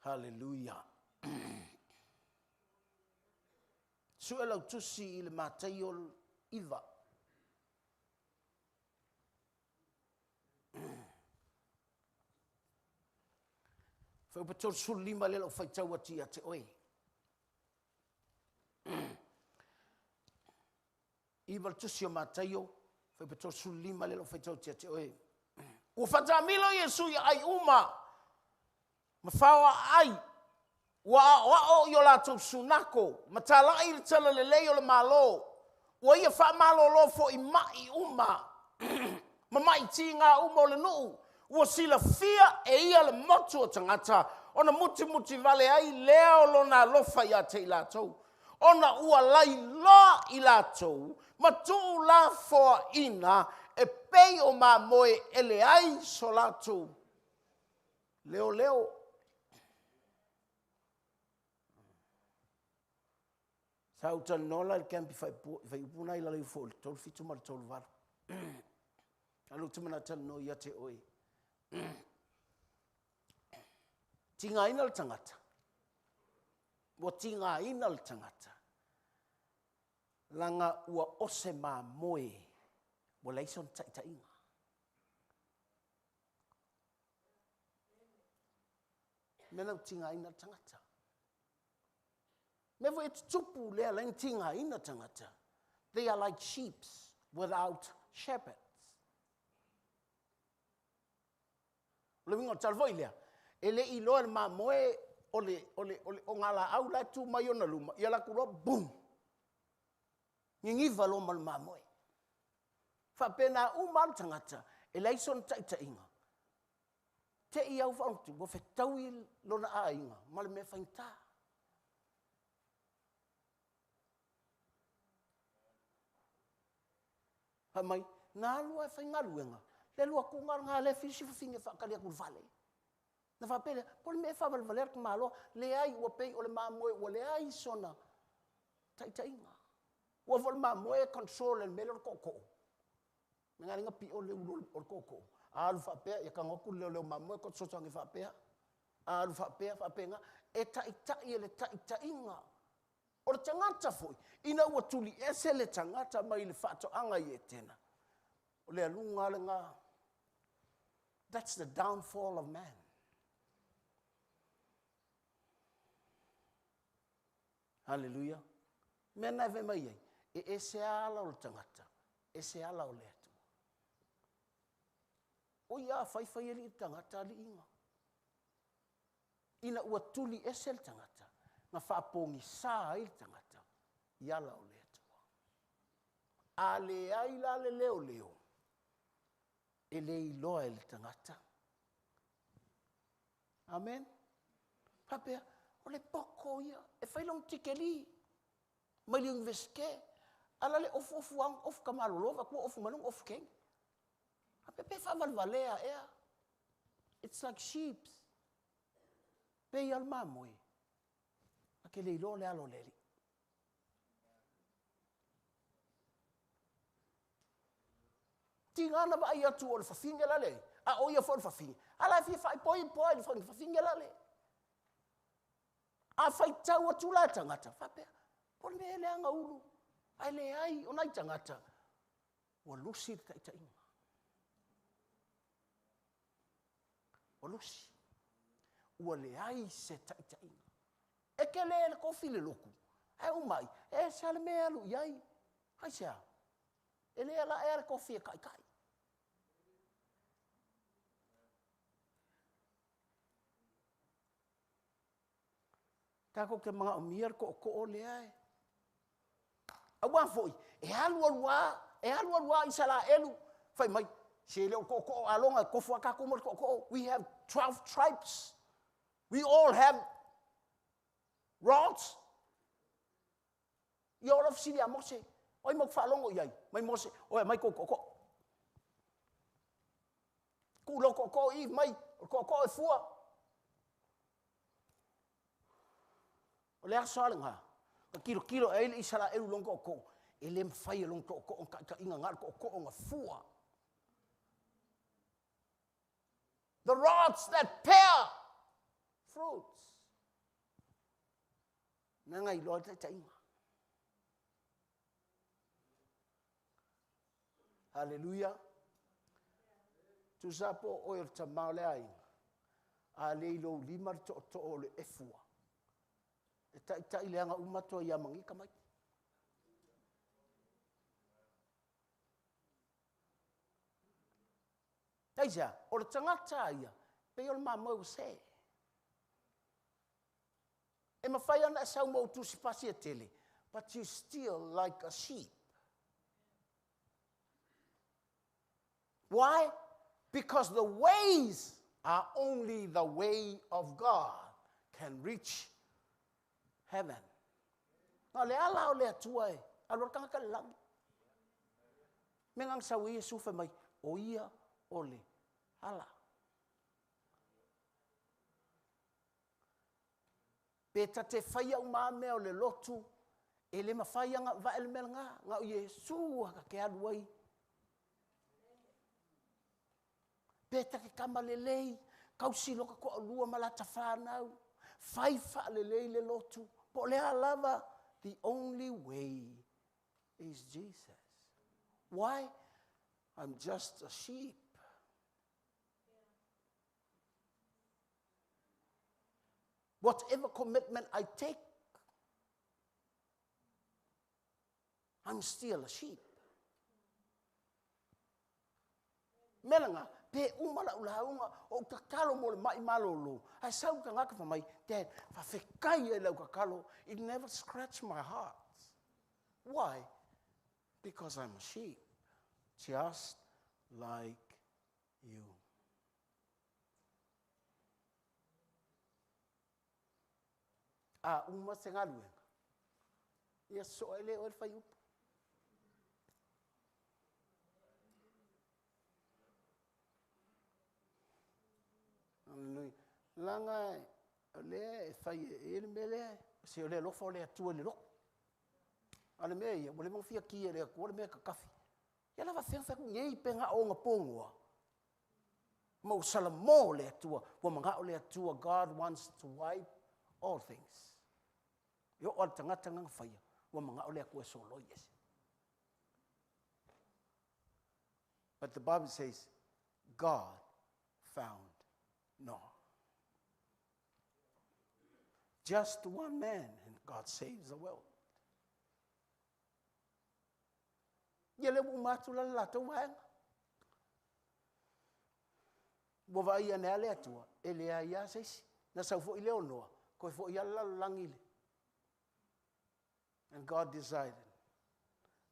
Hallelujah. Suela tusi il matayol iva. Fai pator sul lima lelo fai tawati ate oi. Iva tusi o matayo fai pator sul lima lelo fai tawati ate oi. O fatamilo Yesu ya ai uma. Mafawa ai. Wa o yo la tu sunako matala i tala le le yo le malo wa ia fa malo lo fo i mai uma mama i tinga uma le no wa sila fia e ia le motu o tangata ona muti vale ai leo lo na lo fa ia te lato ona ua lai la i lato matu la fo ina e pei o ma moe ele ai solato leo Sauta nola il campi fai puna ila le fol tol fitu mal tol var. Alu tumana tal no yate oi. Tinga ina al tangata. Wa tinga ina al tangata. Langa ua ose ma moe. Wa laison ta inga. Mena tinga ina al tangata. Never it's tupu lea lentinga ina tangata. They are like sheep without shepherds. Living on Talvoilia. Ele ilo el ma moe ole ngala au la tu mayona luma. Yala kuro boom. Ngingiva lo mal ma moe. Fa pena umal tangata. Ele ison ta inga. Te iau fantu bo fe tawil lo na a inga. Mal me fainta. Mai na lua fa ngaluenga le lua ku nga le fisi finge fa kalia ku vale na fa pele por me fa valer ku malo le ai o pe o le mamoe o le ai sona tainga o vol mamoe control el melo koko nga nga pi o le o koko al fa pe ya ka ngoku le mamoe ko so ngi fa pe al fa pe nga e ele tainga o le tangata foi ina ua tuli ese le tangata mai le fato anga i etena o le alunga le nga. That's the downfall of man. Hallelujah. Mena ve mai e ese ala o le tangata ese ala o le atu o ia fai ele tangata li inga ina ua tuli ese le tangata na whapongi sa i tangata yala o le atua. A le ai la le leo. E le iloa e le tangata. Amen. Papea, o le poko ia. E whailong tikeli. Mai liung veske. Ala le of kamalolova. Kua of manung of king. Papea pe whavalvalea ea. It's like sheep. Pe almamoi. Ke le ilo le alo leli. tingana ba ia tu o fafinga la le a o ia fo fafinga ala fi fa poi fo fafinga la le a fai tau atu la tangata fa pe por me le anga ulu ai le ai o nai tangata o lusi ta inga o lusi o le ai se ta inga e ke le ko file loku ai o mai e sale me alu yai ai sia ele ela era ko fie kai tako ke mga umier ko le ai awa foi e alu isala elu fai mai se le ko alonga ko fo ka ko we have 12 tribes we all have rods yo of silia mose oi mo fa longo yai mai mose oi mai ko ku lo ko I mai ko e fua o le aso nga kilo ele isala elu longo ko ele mfai longo ko ka inga ngar ko nga fua the rods that bear fruits nanga I lo ta inga hallelujah tu sapo o ta maule ai a le lo lima to le efua ta ile anga umato ya mangi kamai Aja, o tangata ia, pe o mamo se. E mawhai ana sau mo tu sipasi tele, but you still like a sheep. Why? Because the ways are only the way of God can reach heaven. Nga le ala o le atua e, alo kanga ka lang. Mengang sa Yesu fa mai, o ia o le ala. Peta te whaia uma mea o le lotu, e le mawhaia nga va el mel nga o Yesu haka ke aluai. Peta ke kama le lei, kausilo ka ko alua malata whanau, whaifa le lei le lotu, po le alava, the only way is Jesus. Why? I'm just a sheep. Whatever commitment I take, I'm still a sheep. Melanga, pe umala ulaunga o kakalo mo mai malolo. I sau ka ngaka mai, Dad, fa fekai e lau kakalo, it never scratched my heart. Why? Because I'm a sheep, just like you. Uma sengalu. Ia so ele o fai up. Langa le fai ele mele se ole lo fo le tu le lo. Ale me ia mo le mo fia ki ele ko le me ka kafi. Ia lava fia ku ngei penga o nga pongoa. Mo salamo le tu wo manga le tu God wants to wipe all things. Yo o tangata nga fai wo manga ole ko solo yes. But the Bible says God found no. Just one man and God saves the world. Yele bu matula la to wang. Bo vai ane ale atua, ele ia ses, na sau fo ile onoa, ko fo ia la langile. And God decided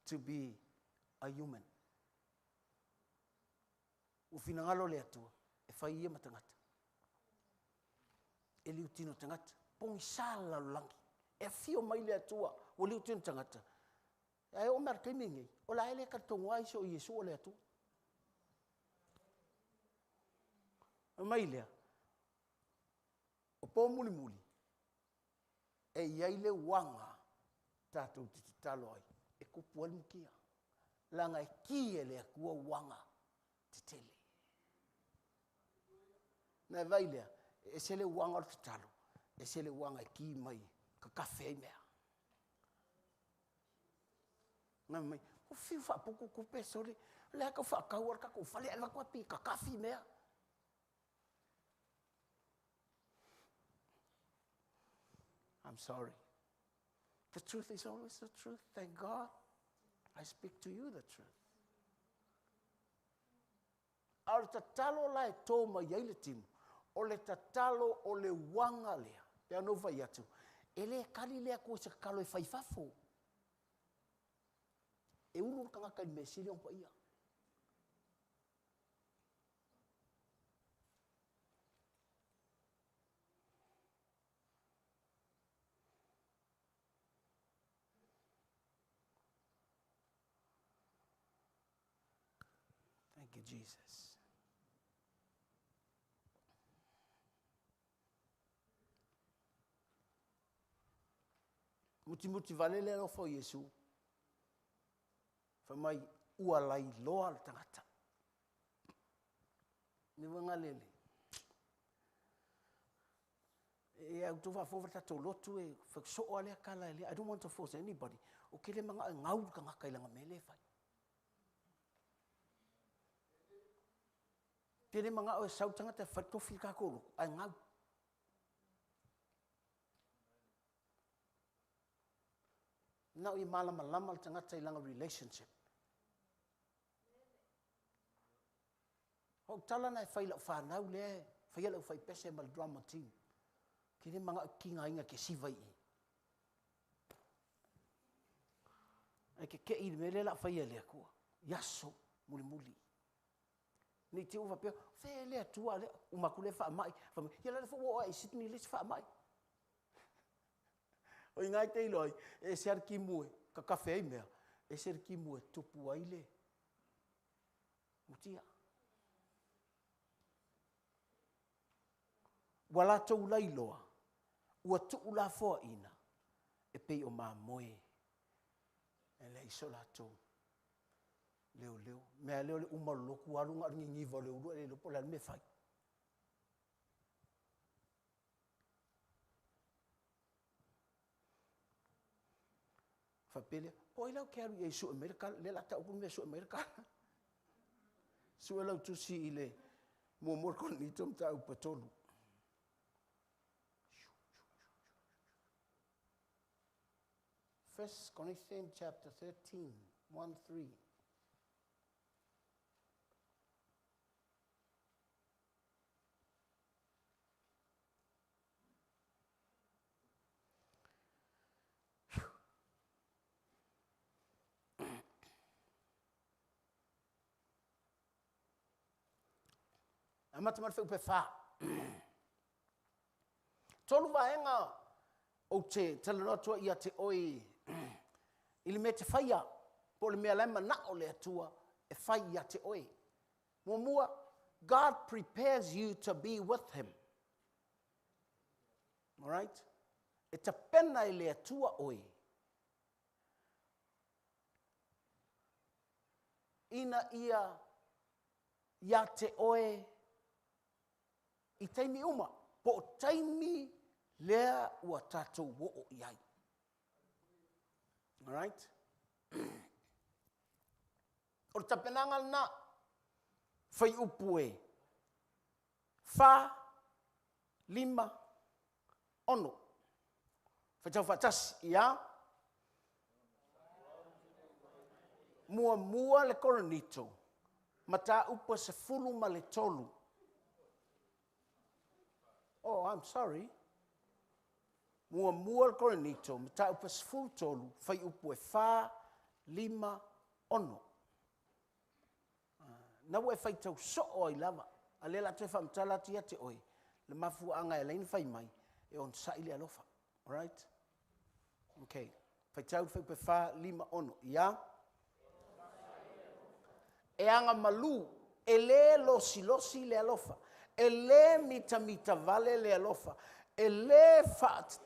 to be a human. Ufinangalo le atua, e fai ia matangata. E liutino tangata, pong sala langi. E fio mai le atua, o liutino tangata. Ai o mar kemingi, o la ele kartongo ai so Yesu o le atua. Mai lea, o po muli muli, e iai le wanga tātou titi talo ai, e kupu almukia. Langa e kie le akua wanga, te tele. Na vai lea, e se le uanga o te talo, e se le uanga e ki mai, ka kafe ai mea. Nga mai, o fiu wha poko kupe sore, lea ka wha kauar ka ko whale ala kua pi, ka kafe mea. I'm sorry. The truth is always the truth. Thank God. I speak to you the truth. Ar tatalo la e tō mai ai le timu. O le tatalo o le wanga lea. Pea no vai atu. E le kari lea ko se kalo e whaifafo. E unu kanga kai me siri on pa ia. Thank you, Jesus. Muti valele lo fo Yesu. Fa mai ua lai loa le tangata. Ni wanga lele. E au tu fa fo to lotu e fa so ale kala ele. I don't want to force anybody. O kele manga ngau ka ngaka ilanga mele fa. Tene manga o sau tangata fa to fil ka ko ai ngau. Now i malama tangata ilanga relationship. Ho tala na fai la fa nau le, fai la fai pese mal drama team. Kine manga kinga inga ke sivai. Ai ke i mele la fai le ko. Yaso muli. Ni te uva pe fe le tua le o makule fa mai. Fa ia le fo o ai sitni le fa mai. O ingai te loi e ser ki mue ka kafe ai mea e ser ki mue tupu ai le mutia wala tau lai loa ua tuu la foa ina e pei o maa moe e le iso la tau leo mea leo le umaruloku arunga aringi ngiva leo rua le lopo la me fai Fapele, o ila ke aru e su America, le la ta me su America. Su ela tu si ile mo mor kon ni tom ta upatolu. 1 Corinthians chapter 13, 1-3. Amata feu pe fa. Tolu vaenga o te talanotua ia te oi. Ili me te faia po le mea lema na o le atua e fai ia te oi. Mua God prepares you to be with him. All right? E te pena i le atua oi. Ina ia te oi I taimi uma, po taimi lea ua tatou wo'o iai. All right? O tapenanga na, fai upu e. 5 ono. Fai tau fatasi, ia? Mua le koronito. Mata upa se fulu ma le tolu. Oh, I'm sorry. Mua koronito, mata upa se fulu tolu, fai upu e 5 ono. Na ue fai tau so oi lava. A le la te whamtala tia te oi. Le mafu anga e lein fai mai. E on sa ili alofa. Alright? Okay. Fai tau fai pe 5 ono. Ia? E anga malu. E le losi le alofa. E le mita vale le alofa. E le fat.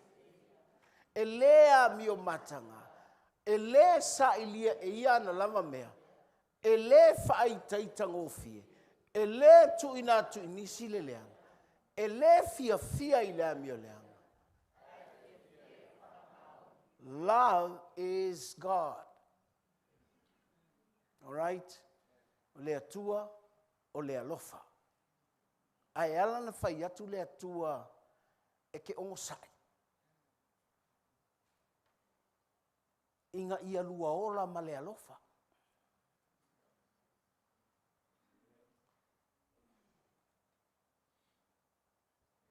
E le a mio matanga. E le sa ilia e ia na lava mea. E le fai taita ngofie. E le tu ina tu inisi le leanga. E le fia i le amio leanga. Love is God. All right? O le atua, o le alofa. Ai ala na fai atu le atua e ke ongo sai. Inga ia lua ola ma le alofa.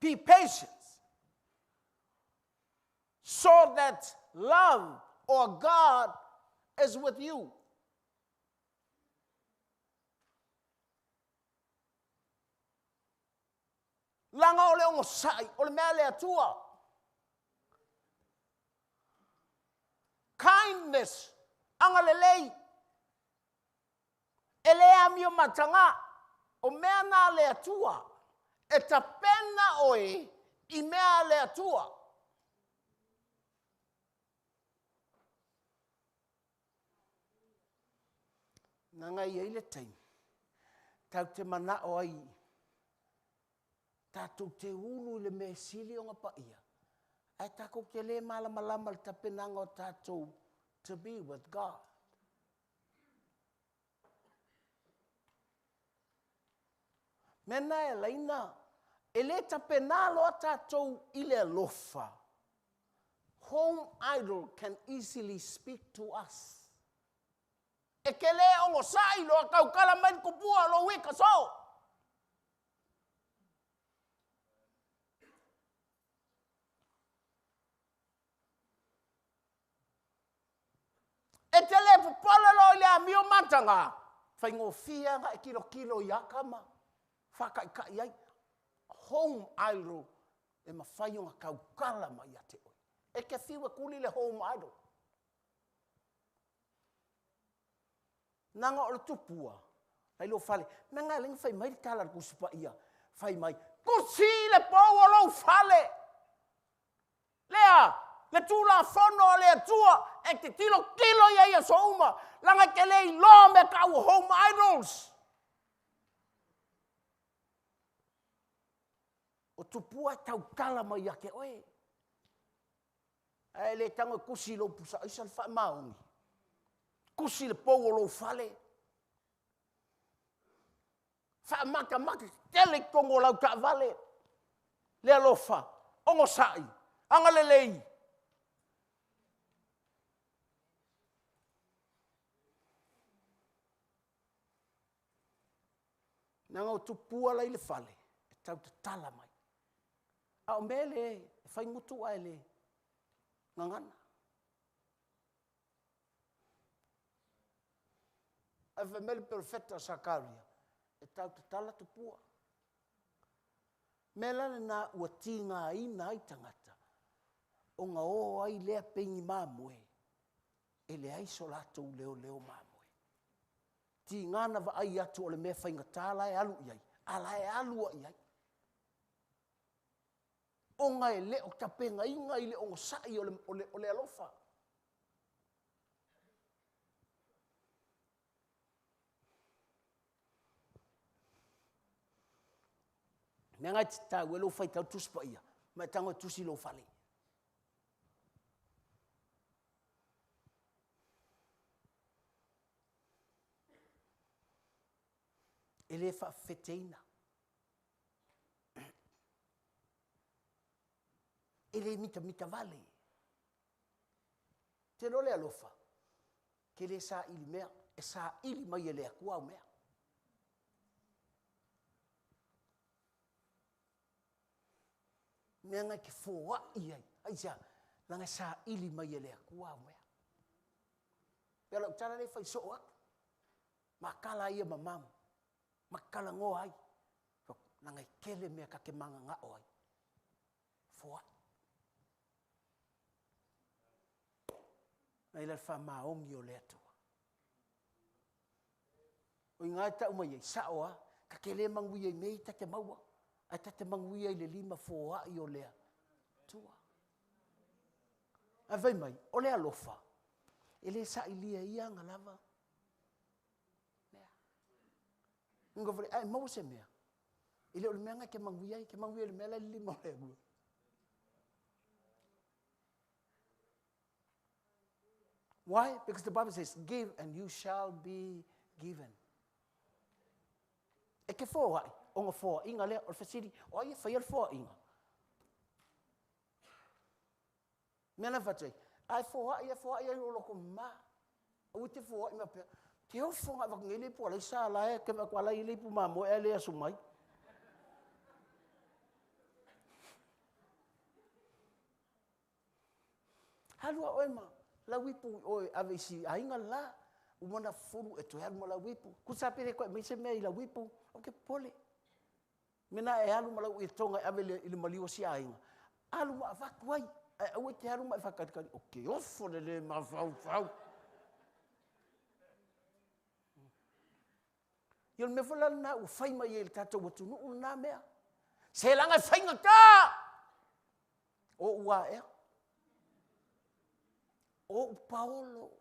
Be patient, so that love or God is with you. Langa ole ongo sai, ole mea le atua. Kindness, anga lelei. Ele amio matanga, o mea na le atua. E ta pena oe I mea le atua. Nanga I eile taim. Tau te mana o ai. Tātou te ulu le me sili o ngapa ia. Ai tākou ke le malama le ta penanga o tātou to be with God. Mena e laina. E le tapenalo a tātou I le alofa. Home idol can easily speak to us. E ke le ongo sai lo a kaukala mai kupua lo wika so. E te le pupala lo le amio matanga. Fai ngofia nga e kilo I akama. Whaka I kai ai. Home idol e mawhai o ngā kaukala mai a te oi. E ke whiwa kuli le home idol. Nanga o le tupua. Lai lo whale. Nanga e lengi whai mai tala kusupa ia. Whai mai. Kusi le pau o lo whale. Lea. Le tūla whono le atua. E te kilo ia ia souma. Langa ke lei lo me kau home idols. O tupua tau kala mai ake oe. Ai le tango kusi lo pusa isa le wha maungi. Kusi le pou o lo whale. Wha maka tele kongo lau ka vale. Le alofa. Ongo sai. Anga le lei. Nanga o tupua lai le whale. E tau te tala mai. A o mele, e whai ngutu ai le ngangana. A whai mele perfecta Sakaria, e tau te tala tupua. Mela na ua tinga ina ai tangata, o ngā o ai lea pengi mamue, e le ai solatou leo mamue. Tingana wa ai atu o le mea whai ngatala e alu iai, ala e alua iai. O ngai le o tapenga inga I le o sai o le alofa. Mea ngai te tau e lo whai tau tuspa ia. Mai tango tusi lo whale. E le wha wheteina. E le mita vale. Te no le alofa. Ke le sa ili mea. E sa ili mai e le akua o mea. Mea ngai ke fōa iai. Aisa, langa sa ili mai e le akua o mea. Pea lau tana le whai soa. Makala ia mamamu. Makala ngō ai. Langa I kele mea ka ke manga ngā o ai. Fōa. Nei la wha maongi o le atua. O I ngai tau mai ei saoa, ka ke le mangui ei mei ta te maua. Ai ta te mangui ei le 5 i o lea tua. Ai vai mai, o le alofa. E le sa ilia ia ngā lava. Ngo fre ai mo se mea. Ile o mea ke manguia le mea le limo le gu. Why? Because the Bible says, give and you shall be given. E ke fo ai, onga fo inga le o fasiri, o ia fa ia fo inga. Mena fatai, ai fo ai o loko ma. O te fo ai ma pe. Te o fo nga ngele po la sa la e ke ma kwala ile pu ma mo ele asumai. Halua oema, la wipu oi avesi ainga la umona furu e to mo la wipu. Kusapire ko me se me la wipu, o ke pole. Mena e alu mala u tonga avele ile maliwa si ainga. Alu ma vakwai, o te alu ma fakati okay, ofo le ma fau. Yol me fola na u fai mai el tata watu no na mea. Se langa fai ngata. O ua e. O Paolo.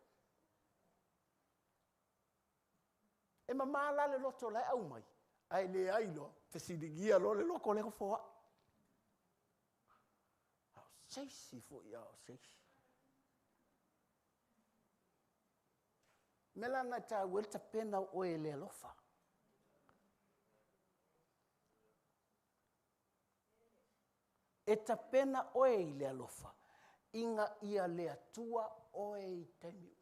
E mama la le loto la au mai. Ai le ai lo, te sidigia lo le loko le fo. Sei si fo ia, sei. Mela na ta welta pena o ele lofa. E ta pena oe I le alofa. Inga ia le atua oe I taimi.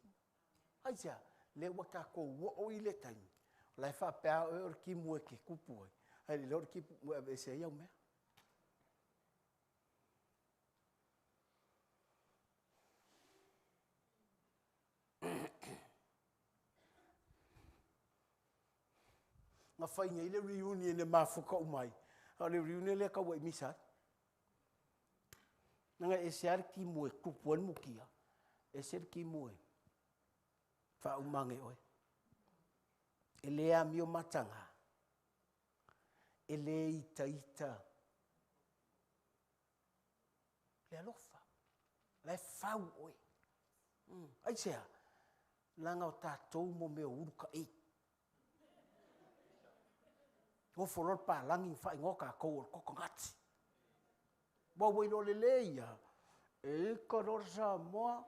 Haisia, le waka ko o I le taimi. Lai wha pēa oe or ki mua ke kupu oi. Hai le or ki mua e se iau mea. Nga whainga I le reunion e mafuka umai. Ha le reunion le ka wai misai. Nanga e se ar ki moe kupuan mukia. E se ki moe. Wha umange oi. E lea mio matanga. E le ita. Le alofa. Le fau oi. Ai sea. Langa o tātou mo meo uruka e. O foror pa langi whai ngoka kou o koko ngati. Wa wilo le leia. E kororsa moa.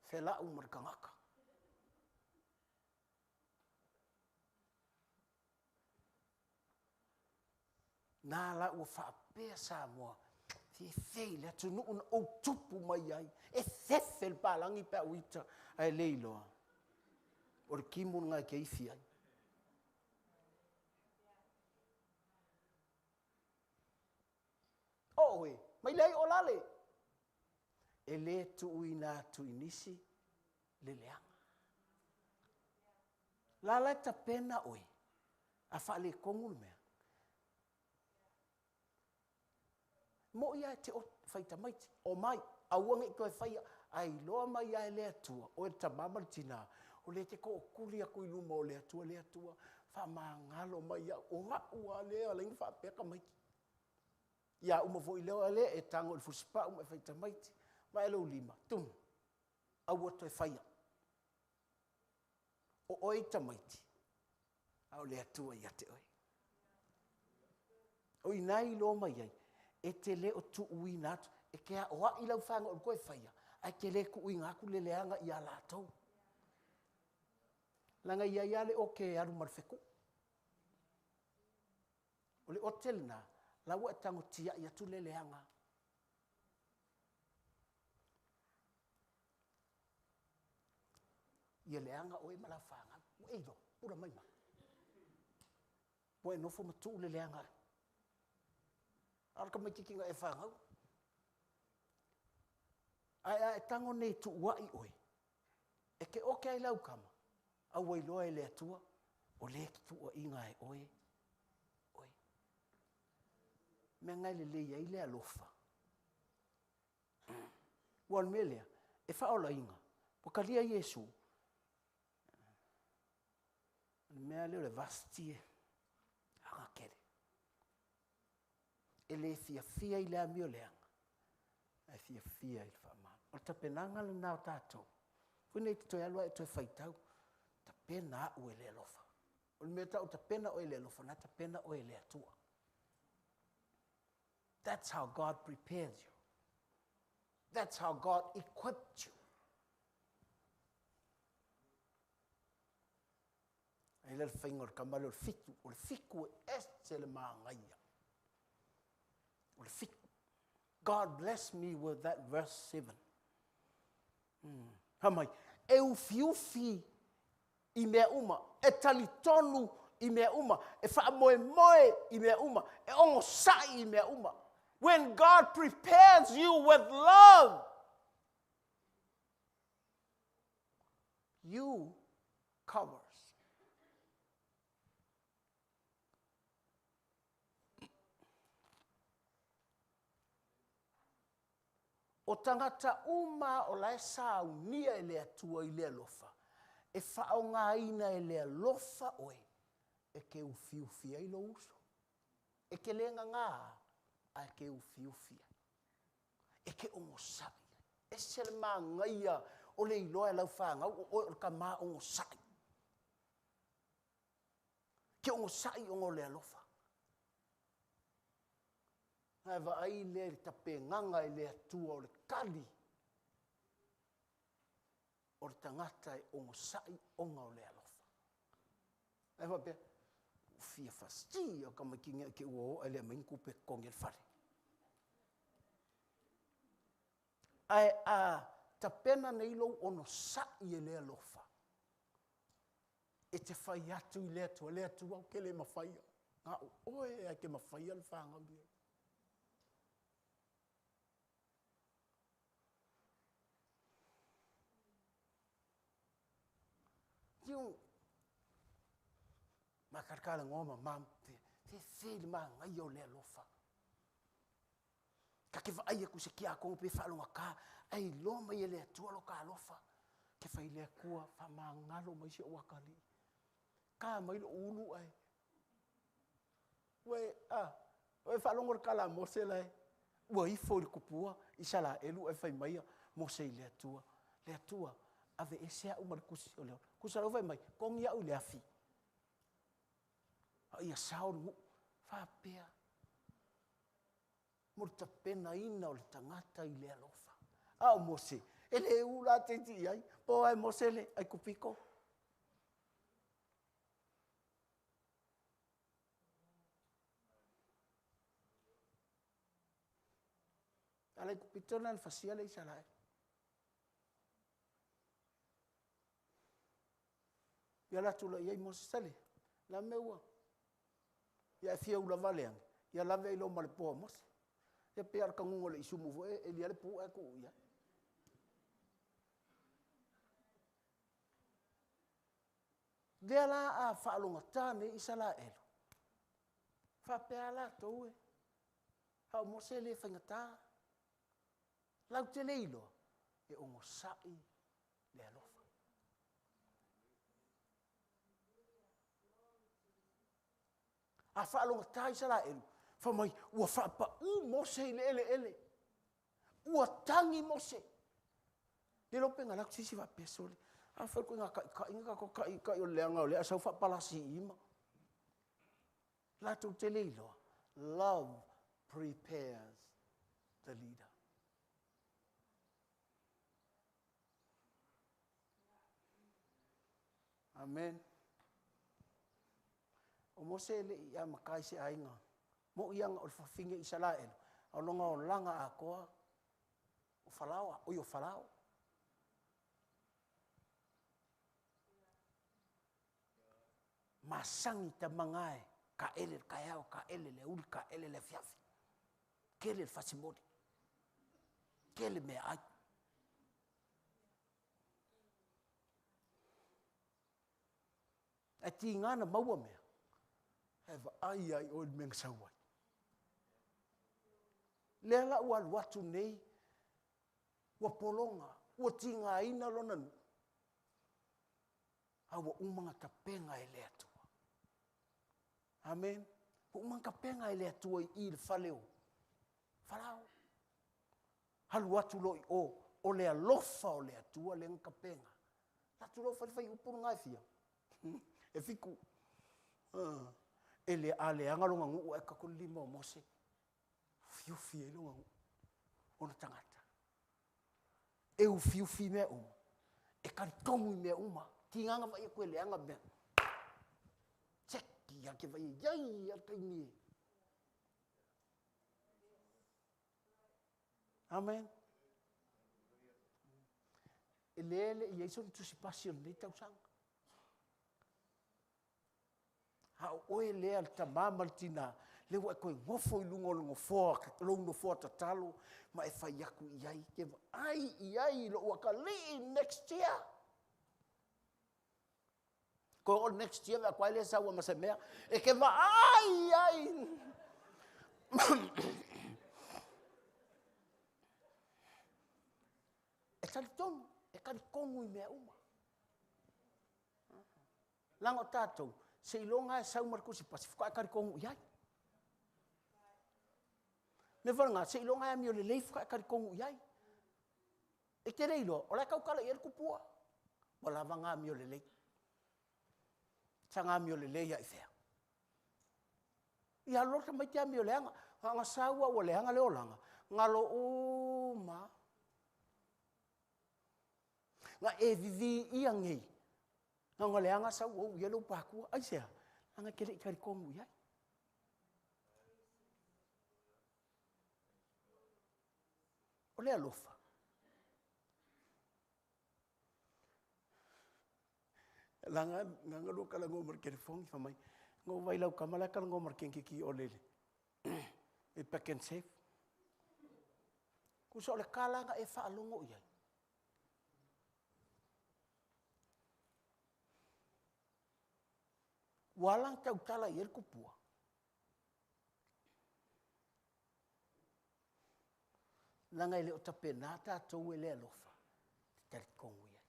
Fela umarkangaka. Nā la ua whaapea sa moa. Fei le atu nuu na o tupu mai ai. E thefel palangi pa uita. Ai leiloa. Ore kimu ngai ke ifi ai. Oe, mai lei o lale. E le tu uina tu inisi le leanga. Lala ta pena oe. A whaale kongul mea. Mo ia te o whaita maiti. O mai, a uange koe whaia. Ai loa mai ai le atua. O e ta mamal tina. O le te ko o kuli a kui luma o le atua. Wha maa ngalo mai a o ua lea. Lengi wha peka maiti. Ia uma foi leo ale e tango le fusipa uma fai tamaiti ma elo lima tum au to fai o oi tamaiti au le atua ia te oi oi nai lo mai ai e te le o tu uina e ke o a ila fanga o ko fai ai ke le ku uinga ku le leanga ia la tau langa ia le o ke aru marfeku o le hotel na la wa tango tia ia tu leleanga ia leanga o mala fanga o edo pura mai ma no fo tu leleanga ar ka mai kikinga e fanga ai tango nei tu wa I oi e ke o ke lau kama a wai loa le atua o le tu o inga e oi me ngai le ia ile alofa. Wan melea, e whaola inga, po kalia Yesu. Mea leo le vastie, anga kere. E le fia ile a mio leanga. E fia ile whamana. O ta penanga le nao tātou. Pune te toi alua e toi whaitau. Ta pena o le alofa. O le mea tau ta pena o le alofa, na ta pena o le atua. That's how God prepares you. That's how God equipped you. Ai le whainga o le kamale o le fiku e este le maangaia. O le fiku. God bless me with that verse 7. Hamai, e ufiufi I mea uma, e talitonu I mea uma, e whaamoe moe I mea uma, e ongo sai I mea uma. When God prepares you with love, you covers. O tangata uma o lai sa unia I le atua I le alofa. E whaonga ina e le alofa oe. E ke ufiufia I lo uso. E ke lenga ngā. A ke ufiufia. E ke ongo sai. E se le mā ngaia o le iloa lau whaanga. O ka mā ongo sai. Ke ongo sai ongo le alofa. Hai wa ai le tape nganga I le atua o le kali. O le tangata e ongo sai onga o le alofa. Hai wa pe fia fasti o ka makinga ke uo ele minku pe kongi el fare. Ai a tapena nei lo ono sai e le alofa. E te fai atu I le atu au ke le mawhaia. Nga oe ai ke mawhaia le whaanga bia. Tiu makarkala ngoma mam te ma ngai o le alofa. Ka ke vai ku se kia ko pe fa longa ka ai lo mai le atua lo ka alofa. Ke fai le kua fa mangalo mai se wakali. Ka mai lo ulu ai. We fa longa kala mo se lai. Wai fo le kupua isala elu e fai mai mo se le atua. Le atua ave ese o mar kusi o le. Kusalo vai mai kongia o le afi. Ia sauru fa pea. Morta pena ina o le tangata I le alofa. Au mose, ele ula te ti ai, po ai mosele ai kupiko. Ale kupitona le fasiale isalae. Ia la tula iai mose sale, la meua. Ia fia ula valeang, ia la vei lo male po mose. Ia pe ar kangungo le isumu vo e lia le pu e ku ia. Dea la a whaalonga tāne isa la elu. Whapea la tau e. Hau mose le whaingatā. Lau te leilo e ongo sai le alofa. A whaalonga tā isa la elu. Whamai, ua whapa mose ele ele. Ua tangi mose. Le lope ngā laku sisi whapea sole. A whaiko ngā kai o leanga o lea sau whapalasi ima. Lato te leilo. Love prepares the leader. Amen. O mose le ia makai se ainga. Mo ianga o whawhinga I salaelu. Au longa o langa a koa. O whalawa, o yo whalao. Masangi ta mangae. Ka ele kaiao, ka ele le uli, ka ele le fiafi. Kele le fasimodi. Kele me ai. E ti ngana maua mea. Heva ai ai o meng sawai. Lela ua watu nei. Ua polonga. Ua tinga ina lonanu. Awa umanga tapenga e le atua. Amen. Umanga tapenga e le atua I le faleo. Falao. Halu atu loi o le alofa o le atua le ngkapenga. Latu lo fai upuru ngai fia. E fiku. Ele ale anga longa ngu e ka ko limo mose. Fiu fi longa ngu. Ona tangata. E u fiu fi me o. E ka tongu me uma. Tinganga vai ko ele anga me. Cheki ya ke vai yai ya tini. Amen. Ele ia so tu si passion ni tau sang. Ha o ele al tamama tina le wa ko ngofo i lungo ngofo lo ngofo tatalo ma e fai aku iai ke ai iai lo wa ka li next year. Ko next year va kwale sa wa masemea e ke va ai. E talitonu. E kari kongu I mea uma. Lango tātou, se ilonga e sau markusi pasifika e kari kongu iai. Me wharanga, se ilonga e mio le leifika e kari kongu iai. E te reilo, o lai kaukala I er kupua. Wala wanga mio le lei. Tanga mio le lei I whea. Ia lorta mai tia mio leanga. Nga saua o leanga leolanga. Ngalo uma. Nga e vivi ia ngei. Nga ngoleanga sa o yelo pakua. Ai sea. Nga kele ikari kongu iai. O lea lofa. Langa ngalo kala ngomar kere fongi famai. Ngo vai lau kamala kala ngomar kenkiki o lele. E pack and save. Kuso le kala nga e whaalongo iai. Walang tau tala I er kupua. Langa ele o tapena tātou ele alofa. Tari kongu iai.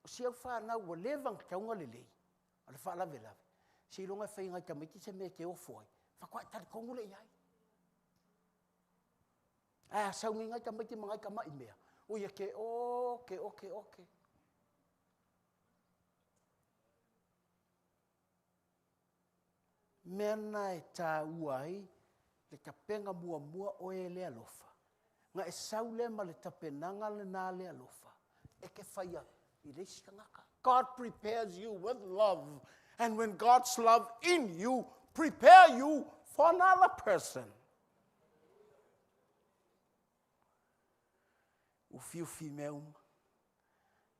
O siau whanau o levang taunga lelei. Ala whaalawe lawe. Si longa whaingai tamiti se me ke ofoi. Whakoa tari kongu le iai. Ah, sau ngai ka mai mangai ka mai mea. O ia ke okay. Mena e tā uai, le tapenga mua o e le alofa. Nga e sau le ma le tapenanga le nā le alofa. E ke whaia I le sikangaka. God prepares you with love. And when God's love in you, prepare you for another person. O fiufi mea uma,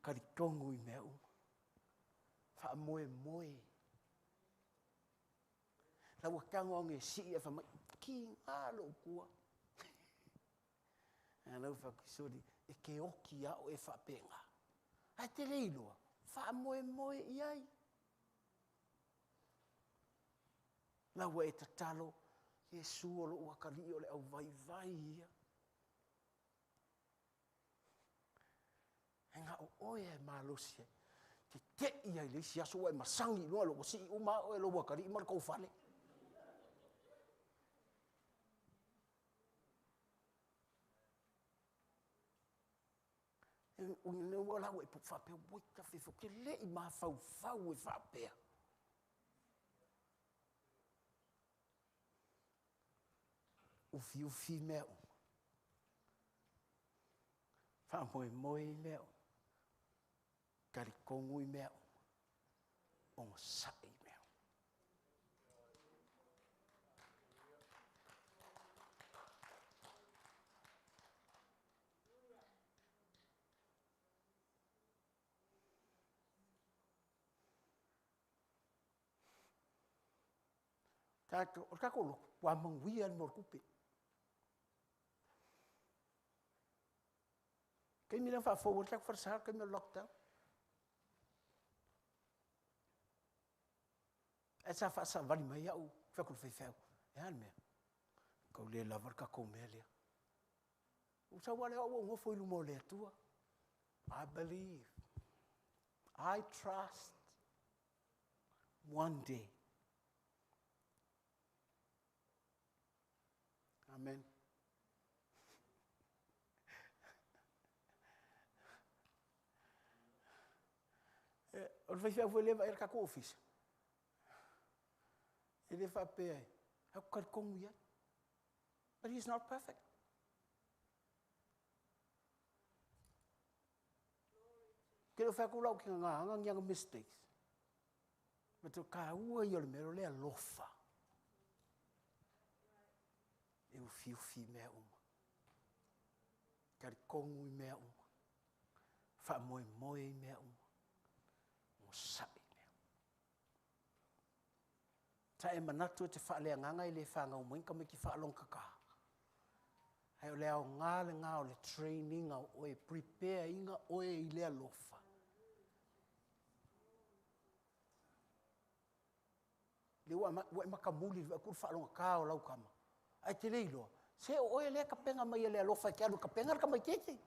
karitongu I mea uma, wha moe. Lau a kango o nge si e whamai, ki ngā lo kua. Lau whakisori, e ke oki a o e whapenga. Ai te reiloa, wha moe iai. Lau e tatalo, Jesu o lo uakari o le au vai ia. Nga o oe malosia. Te ia le si aso e masangi loa lo si uma o lo wakari mar ko fale. O ne wala o e fa pe o ka fe fo ke le I ma fa e fa pe. O fi meo. Fa moe meo. Kari kongu I mea o sai mea. Tato, o kako lo, wa mangwia mo kupe. Kei mira fa forward tak versar kei mira lockdown. Esa fa sa vali mai au, fa ko fefeu. E han me. Ko le lavar ka ko melia. O sa wale au ngo foi lumo le tua. I believe. I trust. One day. Amen. O le fai foi leva ka ko office. Ele fa pe ai. How kan kom ia? But he's not perfect. Kilo fa ko lau ki nga yang mistakes. But to ka ua yo le mero le alofa. E o fiu mea uma. Kari kongu i mea uma. Fa moe i mea uma. Mo sai mea. Ta e manatu te fa lea nganga i le fa ngau moinka me ki fa along kaka. Hai o lea o ngā o le training au oe prepare inga oe i lea lofa. Le ua makamuli le kur fa along ka o lau kama. Ai te leilo. Se o oe lea kapenga mai lea lofa ki alu kapenga ka mai kete.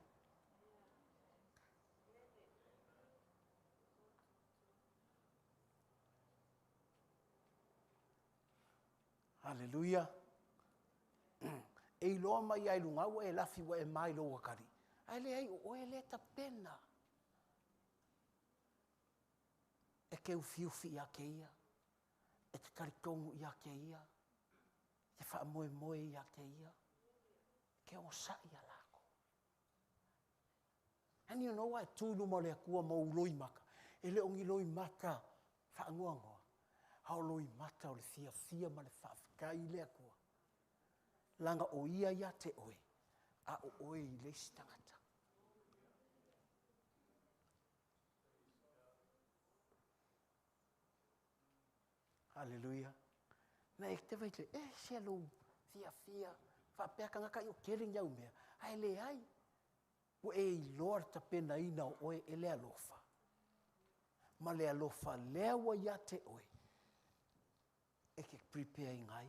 Hallelujah. E loa mai ai lunga ua e lafi wa e mai lo wakari. Ai le ai o oe lea ta pena. E ke ufiufi ia ke ia. E te karikongu ia ke ia. Te wha moe ia ke ia. Ke o sa ia lako. And you know what? Tūnu mo lea kua mo uloi maka. E le ongi loi maka. Wha angoangoa. Hao loi mata o le fia ma le whaafikai lea kua. Langa o ia te oe. A o oe i le stangata. Hallelujah. Na e te vaite, se alo fia. Whapeka ngaka i o kering iau mea. Ai le ai. O e i loa ta pena ina o oe e le alofa. Ma le alofa lewa ia te oe. E ke prepare ngai.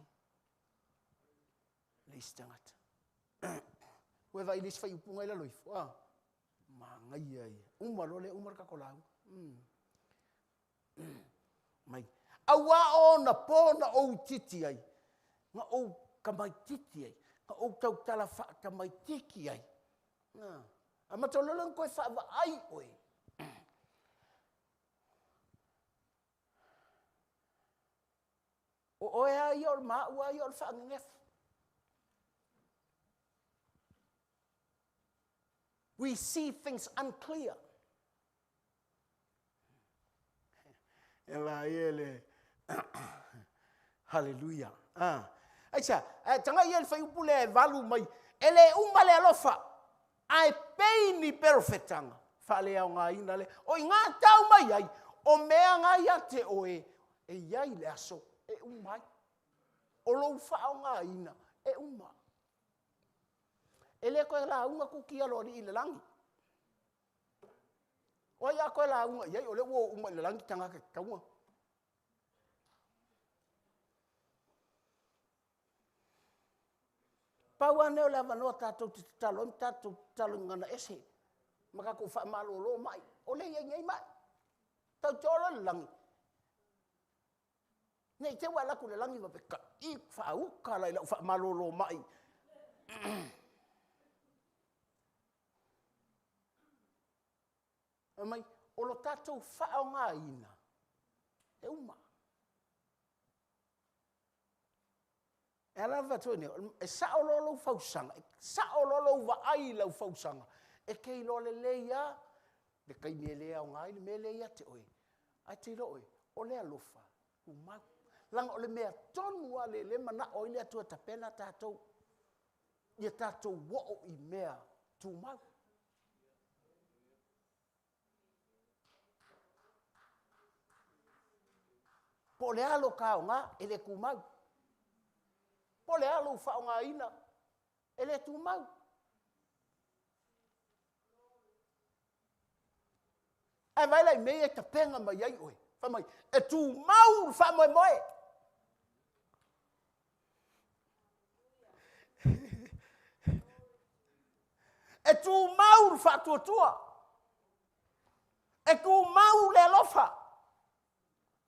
Le stangata. Ue vai lis fai upunga i la loifo. Ma ngai ai. Umaro le umar kakolau. Mai. Awa o na pōna o titi ai. Nga o kamai titi ai. Nga o tau tala wha kamai tiki ai. A matololang koe wha wa ai oe. O oe ai o maa ua ai o wha ngefu. We see things unclear. Ela ele. Hallelujah. Aisa, tanga ele fai upule valu mai. Ele umale alofa. Ai peini perfectanga. Fale au nga ina le. O inga tau mai ai. O mea nga ia te oe. E iai le aso. E umai. O lou fao nga ina. E umai. Ele koe la unga kukia lori i le langi. O ia koe la unga. Iai o le uo unga i le langi tanga ke kaunga. Paua neo lava noa tātou te talo. Tātou talo ngana ese. Maka ko wha malolo mai. O le iai mai. Tau tōra le langi. Nei te wala ku le langi wa peka. I wha uka lai lau wha malolo mai. Mai, o lo tātou whao ngā ina. E uma. E alawa tōne, e sao lolo whausanga, e sao lolo wa ai lau whausanga. E kei lo le leia, le kai me lea o ngā ina, me leia te oe. Ai te ro oe, o lea lofa, umau. Langa o le mea tonu a le mana o ile atua tapena tātou. Ia tātou wo i mea tu mau. Po le alo ka o ngā, e le kumau. Po le alo wha o ngā ina, e le tu mau. Ai vai lai mea ta penga mai ai oe. Wha mai, e tu mau wha moe moe. E tu mau wha tua tua. E tu mau le lofa.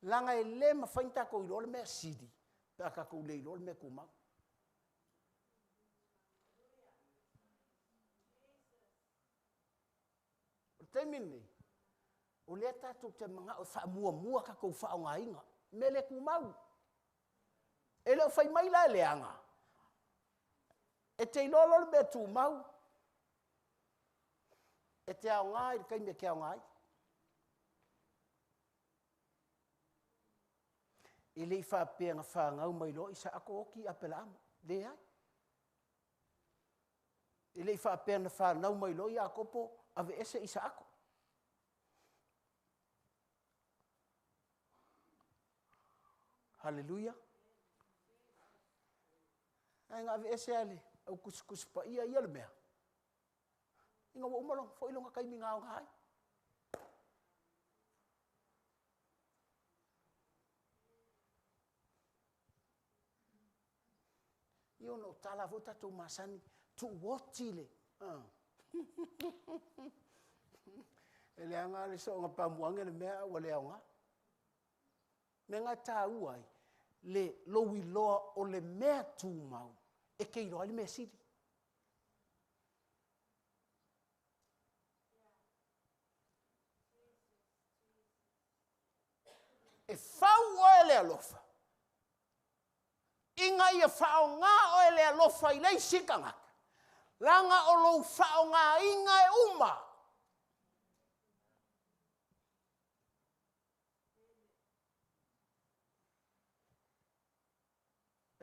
Langa e le mawhainta ko i role mea sidi. Pea ka kou le i role mea ko mau. Te mini. O lea tātou te mga o wha ka kou wha o ngā inga. Me le ku mau. E leo whai mai la leanga. E te ilolo le betu mau. E te ao ngai, kai me ke ao ngai. I le wha pēr ngā wha ngau mai lo, i sa ako oki apela amu. Le ai. I le wha pēr ngā wha ngau mai lo, i a kopo, ave ese i sa ako. Hallelujah. Ai ngā ave ese ale, au kus pa ia le mea. Inga wa umarong, fo ilonga kaimi ngā o ngai. Io no tala vota tu masani, tu wotile. Ele anga le so nga pamuanga le mea wa le anga. Me ngā tā uai, le lowi loa o le mea tū mau, e kei roa le mea siri. E whau o ele alofa. Inga ia whao ngā o ele alofa i lei sikanga. Langa o lou whao ngā inga e uma.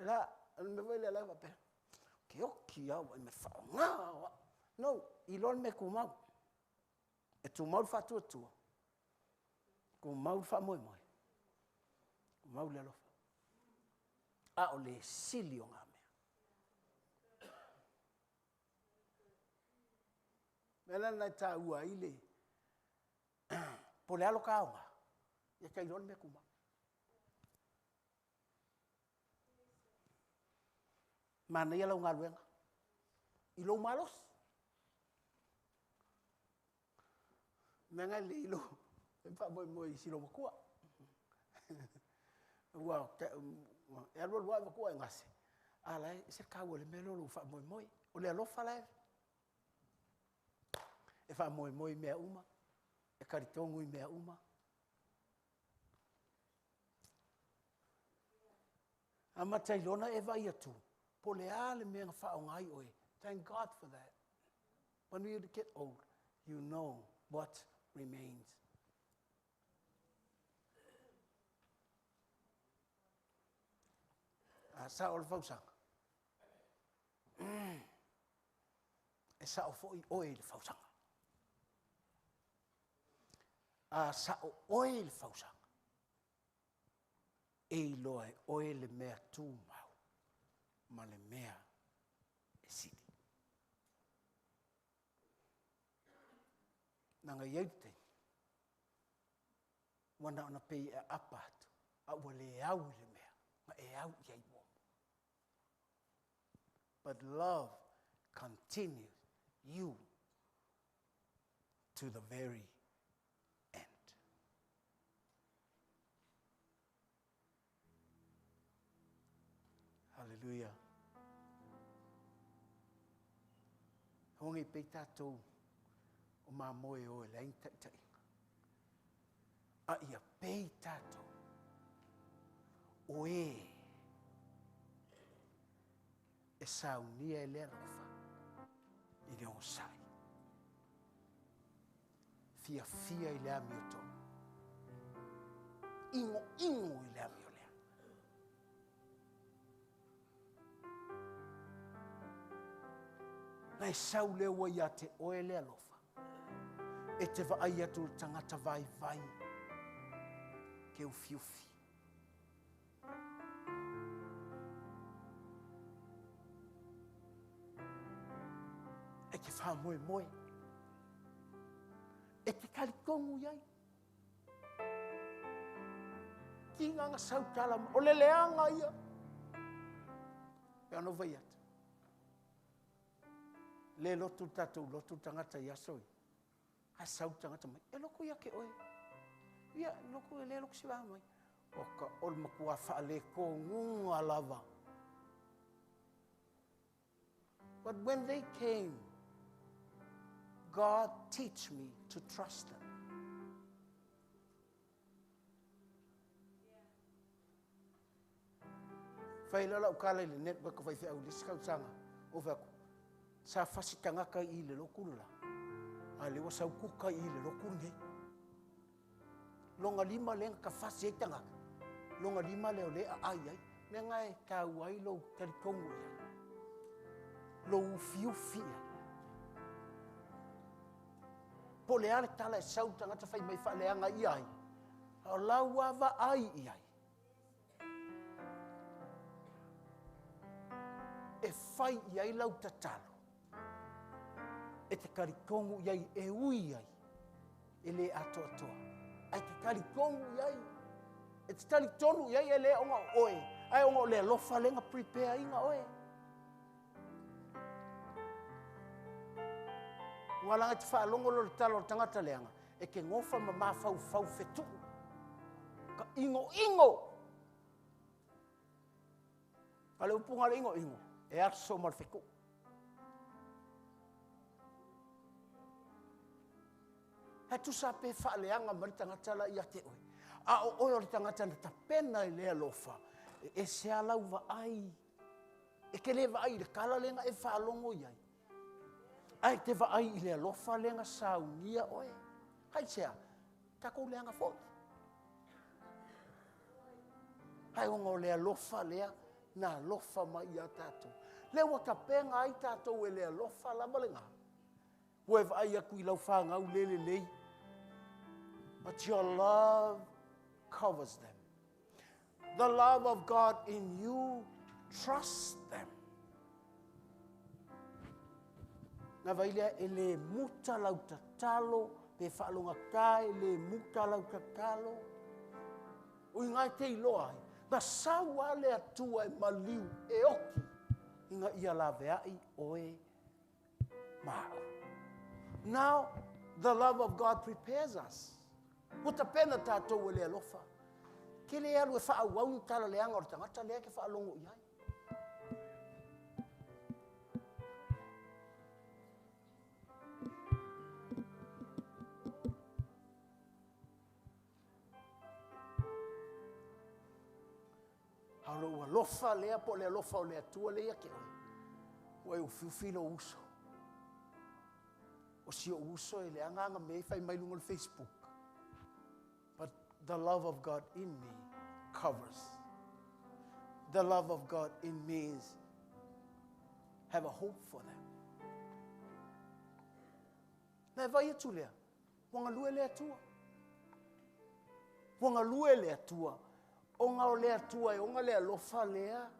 La, me vai le lava pe. Ke oki au e me whao ngā. No, i lon me kumau. E tu mau whatua tua. Kumau wha moi moi. Kumau le alofa. A o le sili o ngā mea. Mela nai tā ua i le. Po le alo ka aonga. Ia kai lon me kumau. Mana ia lau ngā ruenga. I lou malos. Menga le ilo. E wha moi i silo makua. Ua, e alua lua e makua e ngase. Ala e, se kau le melo lu wha moi. O le alofa lai. E wha moi mea uma. E karitongu i mea uma. Amatai lona e vai atu. Po le ale mea wha o ngai oe. Thank God for that. When you get old, you know what remains. Sa o le fausanga. E sa o foi oe le fausanga. Sa o oe le fausanga. E loa e oe le mea tū mau. Ma le mea e siri. Nanga iau te. Wana ona pei e apatu. A ua le au le mea. Ma e au iai mo. But love continues you to the very end. Hallelujah. Hongi pei tātou o mā moe o e lein taitai. A ia pei tātou o e saunia e lea rofa i le o sai. Fia i lea mioto. Ingo i lea mio lea. Nai sau lea ua ia te oe lea lofa. E te vaai atu tangata vai ke ufiufi. E ke wha moe. E ke karikongu iai. Ki nganga sautala, o le leanga ia. Pe ano vai atu. Le lotu tatou, lotu tangata i asoi. Ha sau tangata mai. E loko ia ke oe. Ia, loko e le loko si waha mai. O ka olma kua wha le ko ngunga lava. But when they came, God teach me to trust them. Whaila lau kala i le network vai whi au lisi kau tanga. O whaku. Sa whasi tangaka i le lokula. A lewa sau kuka i le lokulu nei. Longa lima lenga ka whasi e tangaka. Longa lima leo le a ai ai. Me ngai kau ai lo tarikongu ia. Lo ufi ia. Po le ale tala e sau tangata whai mai whaleanga i ai. O lau awa ai i ai. E whai i ai lau tatalo. E te karikongu i ai e ui ai. E le ato atoa. Ai te karikongu i ai. E te tali tonu i ai e le onga oe. Ai onga o le alofa lenga prepare inga oe. Walanga te whaalongo lo le talo o tangata leanga. E ke ngofa ma mawhau whau whetu. Ka ingo. Ale upunga le ingo. E arso malwheko. He tu sa pe whaaleanga mari tangata la i ate oe. A o oe o le tangata na ta pena i lea lofa. E se alau wa ai. E ke le wa ai le kala lenga e whaalongo i ai. Ai te wa ai i lea lofa lenga saunia oe. Hai sea, tako leanga fōi. Hai onga o lea lofa lea, na lofa mai i a tātou. Lea waka penga ai tātou e lea lofa la malenga. Ue wa ai aku i lau whāngau lele lei. But your love covers them. The love of God in you, trust them. Nga vailea e le muta lau tatalo, pe whaalonga kai, le muta lau tatalo. Ui ngai te iloa ai, na sawa le atua e maliu e oki, inga ia la veai oe mao. Now, the love of God prepares us. Muta pena tātou e le alofa. Ke le alu e whaawau tala leanga o le tangata lea ke whaalongo i ai. Halo ua lofa lea po le alofa o le atua lea ke oe. Ua e ufiufilo uso. O si o uso e le anganga mei fai mai lunga le Facebook. But the love of God in me covers. The love of God in me is have a hope for them. Na vai atu lea. Wanga lue le atua. Wanga lue le atua. Onga o le atua e onga le alofa lea.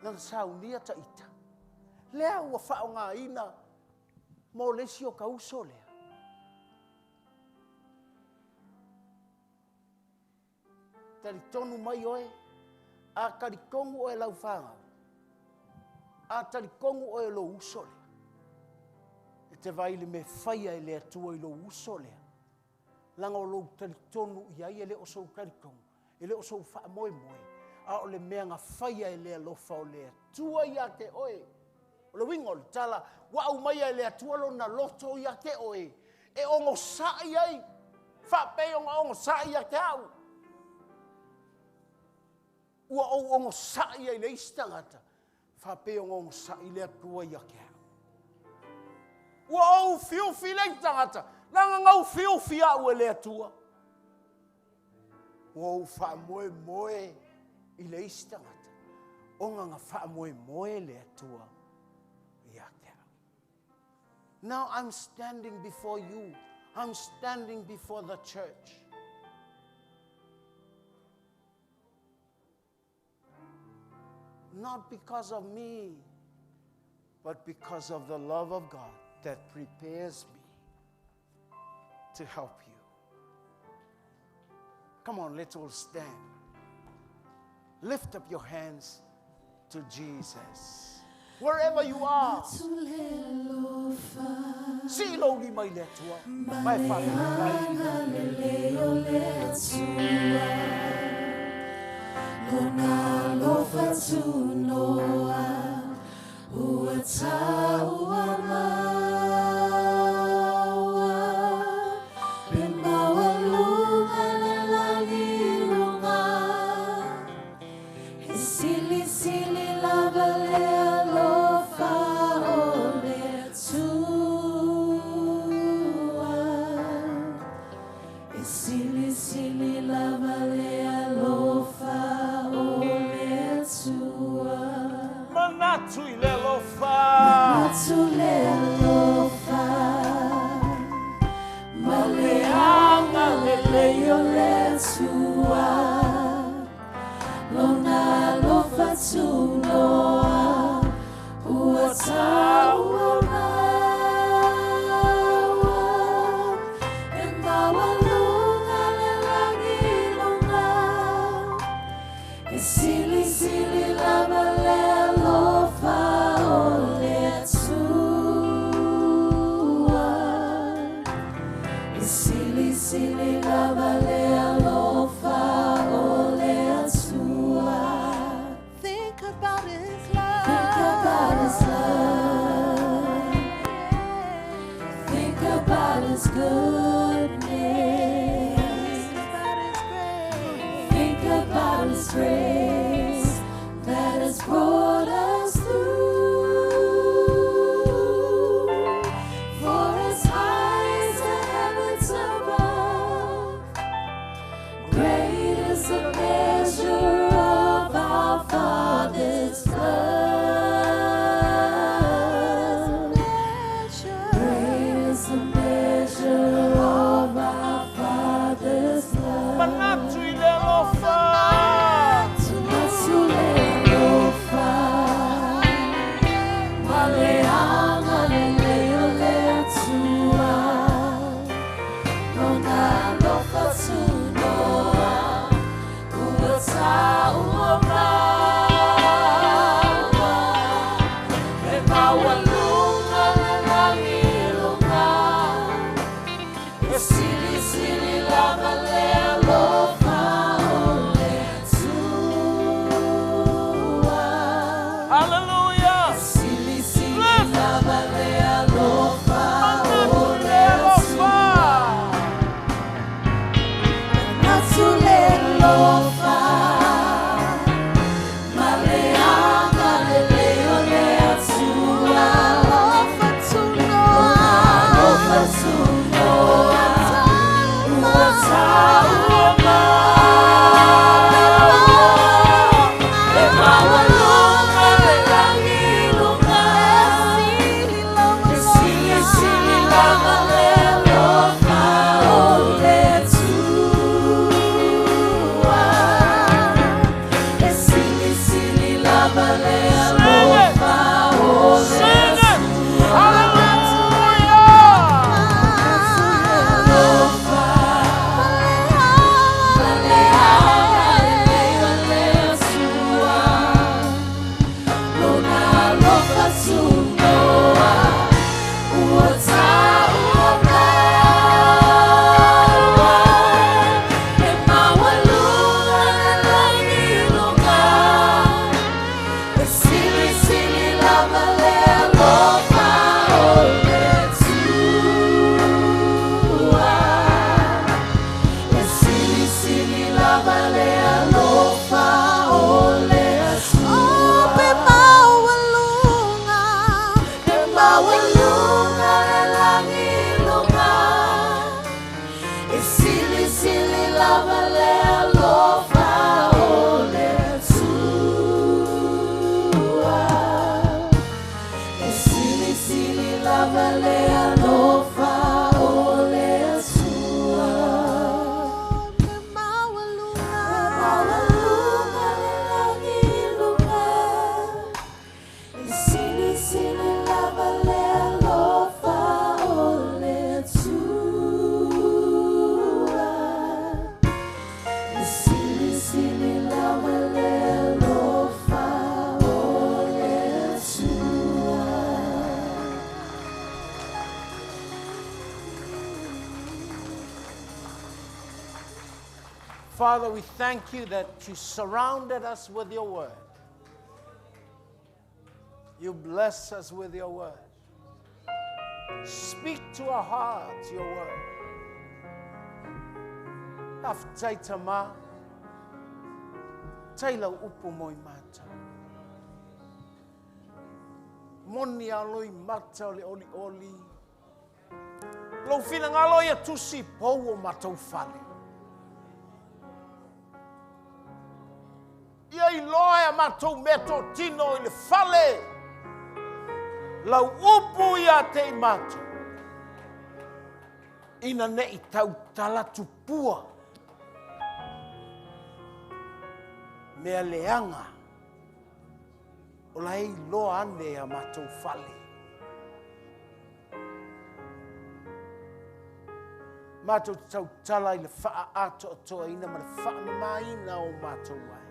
Na saunia ta ita. Lea ua whaonga ina. Mo lesi o kauso lea. Tari tonu mai oe. A karikongu oe lau whangau. A tarikongu oe lo uso lea. E te vaile me whaia e lea tua i lo uso lea. Langa o lo tari tonu i ai e le o sou karikongu. E le o sou wha moe moe. A o le mea nga whaia e lea lofa o lea. Tua i a te oe. O le wingo le tala. Wa au mai e lea tua lo na loto i a te oe. E ongo sai ai. Whape ongo sai a te au. Ua o ongo sai ai le istangata. Whape ongo sai lea tua i a te au. Ua au fiufi le istangata. Langa ngau fiufi au e lea tua. Ua au wha moe moe i le istangata. Onga nga wha moe moe lea tua. Now I'm standing before you. I'm standing before the church. Not because of me, but because of the love of God that prepares me to help you. Come on, let's all stand. Lift up your hands to Jesus. Wherever you are. Si lo ni mai le tua. Mai fa Lona lo fatu noa. Ua taua maua. Pembawa lunga le lagi lunga. Silly, silly lava lea lofa ole tua. Silly, silly lava lea lofa ole tua. Manatu i le lofa. Manatu le lofa. Maleanga le leo le tua. Lona lofa tunoa uataua maua e maua lunga le langi lunga e sili sili lava le lofa o le tua e sili sili lava le lofa o le tua. Think about His love. Think about His love. Think about His goodness. Think about His grace that has brought us through. For as high as the heavens above, great is the measure of our Father's love. Great is the measure of our Father's love. Manatu i le lofa. Manatu le lofa. Maleanga le leo le tua. Lona lofa tunoa. Uataua maua. E maua lunga le langi lunga. E sili sili lava le alofa o le tua. Hallelujah. Sili sili lava le alofa o le lofa. Manatu le lofa. Maleanga le leo le tua. Lofa tunoa. Lofa tunoa. Uataua maua. E maua lunga le langi lunga. E sili sili lava le lofa o le tua. E sili sili lava le lofa o le Sing it. tua. Silly, silly lava le alofa o le tua. Silly, silly lava le alofa o le tua. Maua lunga le langi lunga. Silly, silly lava le alofa o le tua. Silly, silly lava le alofa o le tua. Father, we thank you that you surrounded us with your word. You bless us with your word. Speak to our hearts your word. Aftaitama. Taila upo moi mata. Moni aloi mata ole oli oli. Lo fina ngalo ia tusi pou o matau fale. Ia I loa matau meto tino I le fale. Lau upu ia te matau. Ina ne I tau tala tupua. Mea leanga. O lai loa ane a matau fale. Mātou tau tala I le wha ato atoa ina ma le wha na maina o mātou wai.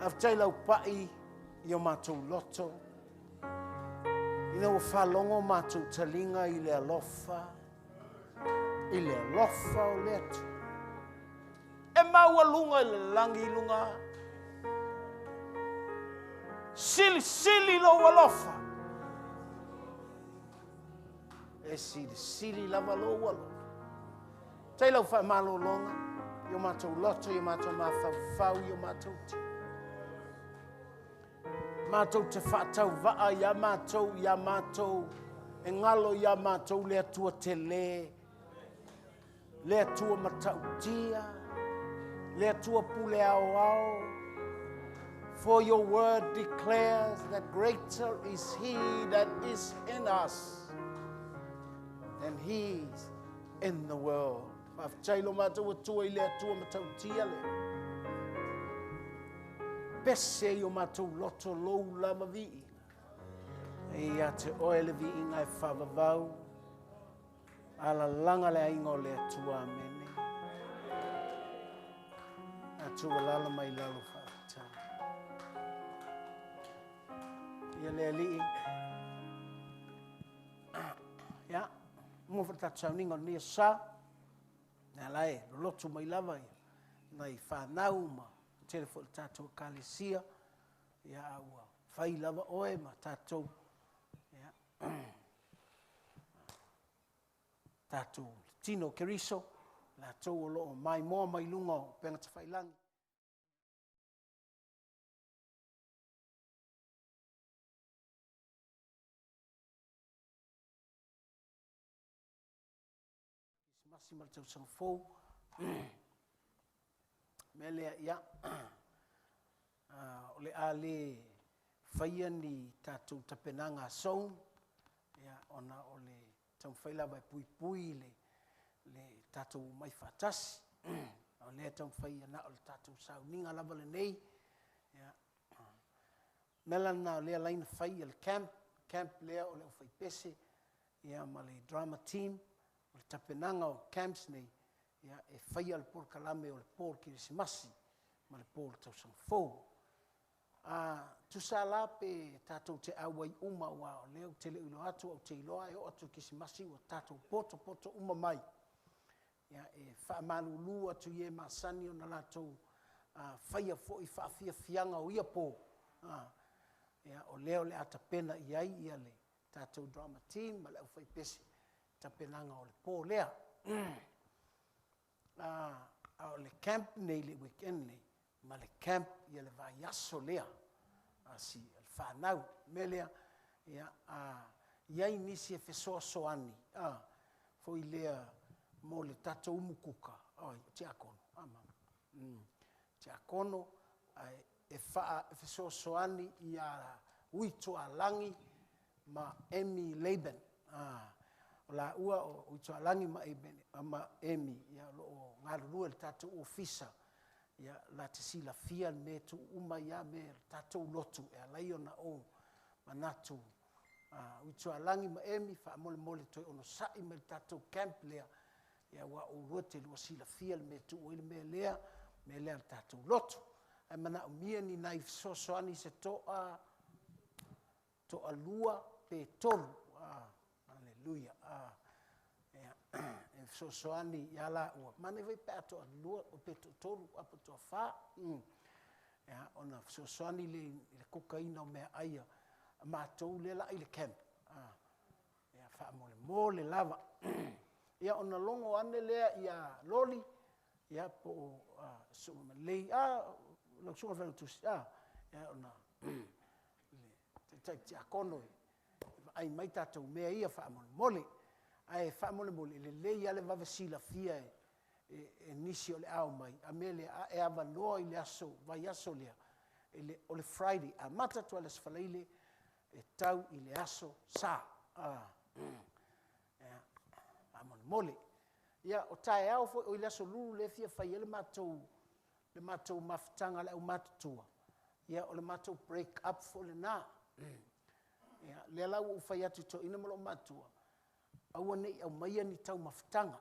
Aftai lau pai I o mātou loto. Ina o whalongo mātou talinga I le alofa. I le alofa o le atu. E maua lunga I le langi lunga. Sili sili lo alofa. E sili lava lo walo. Tai lau wha malo longa. Yo mātou loto, yo mātou mawhau, yo mātou ti. Mātou te whaatau waa, ya mātou. E ngalo ya mātou le atua te le. Le atua matau tia. Le atua pule au au. For your word declares that greater is he that is in us than he's in the world. Mafchailo mātou atua I le atua matau tia le. Pese I o mātou loto lou lava vi. E a te oe le vi inga e whavavau. Ala langa le aingo le atua amene. Atua lala mai lalo whaata. Ia le ali. Ya. Mo fata tsauninga ni sa na lai lotu mai lava nai fa nauma telefon tato kalesia ya awa fai lava oe ma tato ya tato tino keriso la to lo mai mo mai lungo penga te fai lang Massimo tau sang fo mele ya ole ale faia ni tatu tapenanga song ya ona ole tau faila ba pui le tatu mai fatas ole tau faia na ole tatu sau ninga lava le nei ya melana le line faia le camp le ole fai pese ya male drama team o tapenanga o camps nei ya e fai al por kalame o por Krismasi ma le por tau sang fo tu sala pe tatou te awai uma wa o leo te le ulo atu o te iloa e o atu Krismasi o tatou poto uma mai ya e fa malulu atu ye masani o na latou fai a fo I fa fia fianga o ia po ya o leo le atapena iai ia le tatou drama team ma le au fai pesi tapenanga o le po lea. O le camp nei le weekend nei, ma le camp ia le vai aso lea. Si el whanau, melea, iai nisi e fesoa soani. Foi lea mo le tato umukuka. Te akono, te akono, e fesoa soani ia uito a langi ma Emi Laban. La ua o uito alangi ma emi ya lo ngarua le tatu ofisa ya la te sila fia me tu uma ya me tatu lotu e la iona o manatu uito alangi ma emi fa mole toi ono sai me tatu camp lea ya wa o rote lo sila fia me tu o me lea tatu lotu e mana mia ni nai so ani se to alua pe tolu Hallelujah. So ani yala o mane vai pato lua o peto tolu apo to fa ya ona so ani le kokaina me aia ma to le la ile camp ya fa mole lava Ia ona longo ane lea ia loli, ia po so lei lo so fa tu ia ona te akono ai mai tatou mea ia fa mole ai fa mole le lei ale va vesila fia e nisi o le au mai a mele e ava no ile aso vai aso le o le Friday a mata to le sfalaile e tau ile aso sa amon mole ia o tae au fo o ile aso lulu le fia fai le matou maftanga le au matutua ia o le matou break up fo le na ia le lau o fai atu to ina mo matua au nei au mai ni tau maftanga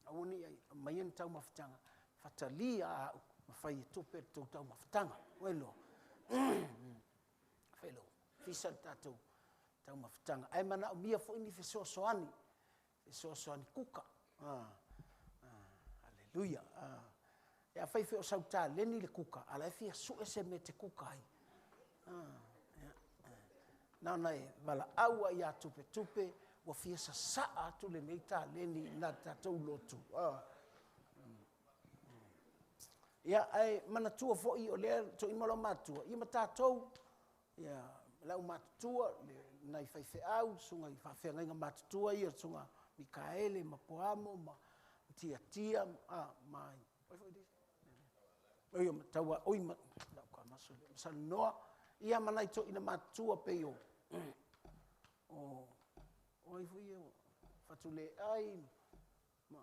au nei mai ni tau maftanga fatalia fai tupe tau maftanga welo felo fisa tatu tau maftanga ai mana o mia fo ini feso soani kuka haleluya ya fai fe o sauta leni le kuka ala fia su ese mete kuka ai na nai vala aua ya tupe wa fia sa atu le neita leni na tatu lotu ya ai mana tua fo i o le to i malo matua i mata tou ya la o matua le nai fai fe au sunga i fa fe nga matua i sunga Mikaele mapoamo ma tia mai oi tawa oi ma la ka maso sa no ia mana to ina matua pe yo oi fu yo fatule ai ma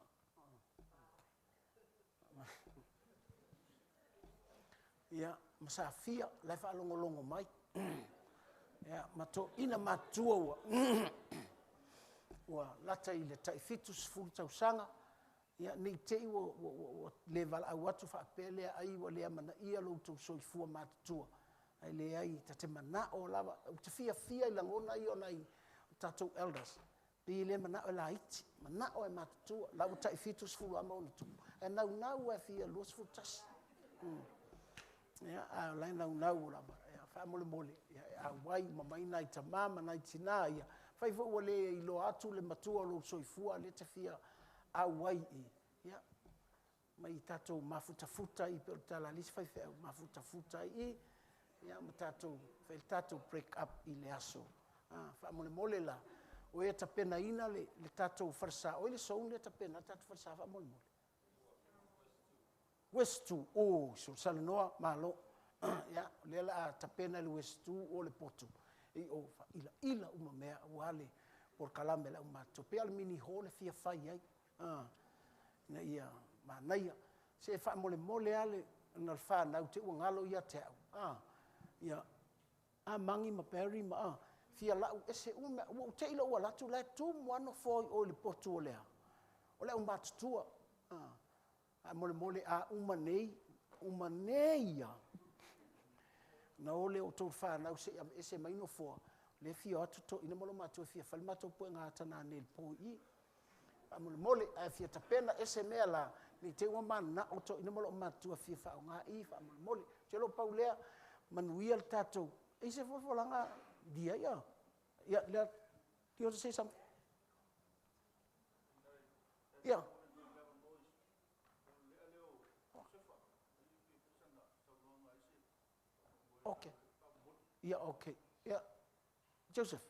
ia masafia la fa longo mai ia mato ina matua wa lata ile tai fitus full tau sanga ia nei te wo level a watu fa pele ai wo le mana ia lo tu so fu matua ai le ai tate mana o lava te fia i langona i onai tatu elders pe le mana o lait mana o matua la tai fitus full amount tu and now we feel los full tas ia a lai now la fa mole ia wai mama ina ita mama na itina ia fai fo wale i lo atu le matua lo soifua le te fia a wai ia mai tatou mafuta i pe tala lis fai fe mafuta i ia matatou fai tatou break up i le aso fa mole la o e tapena ina le tatou farsa o le so le tapena tatou farsa fa mole Westu so salanoa malo ya le la tapena le Westu o le Poto e o fa ila uma mea wale por kalame la uma to pe al mini hole fia fai ai na ia manaia se fa mole ale na fa na te ngalo ia te ia mangi ma peri ma fia la ese uma o te ilo wala tu la tu mono foi o le Poto o le uma tua mole uma nei na ole o tau fa na se ese mai no fo le fia atu to ina molo mato fia fal mato po nga tana nel po i mole a fia tapena ese mela ni te wa man na o to ina molo mato fia fa nga i fa mole te lo paulea manuel tato ese fo langa dia ya let you say something yeah. Okay. Yeah, okay. Yeah. Joseph.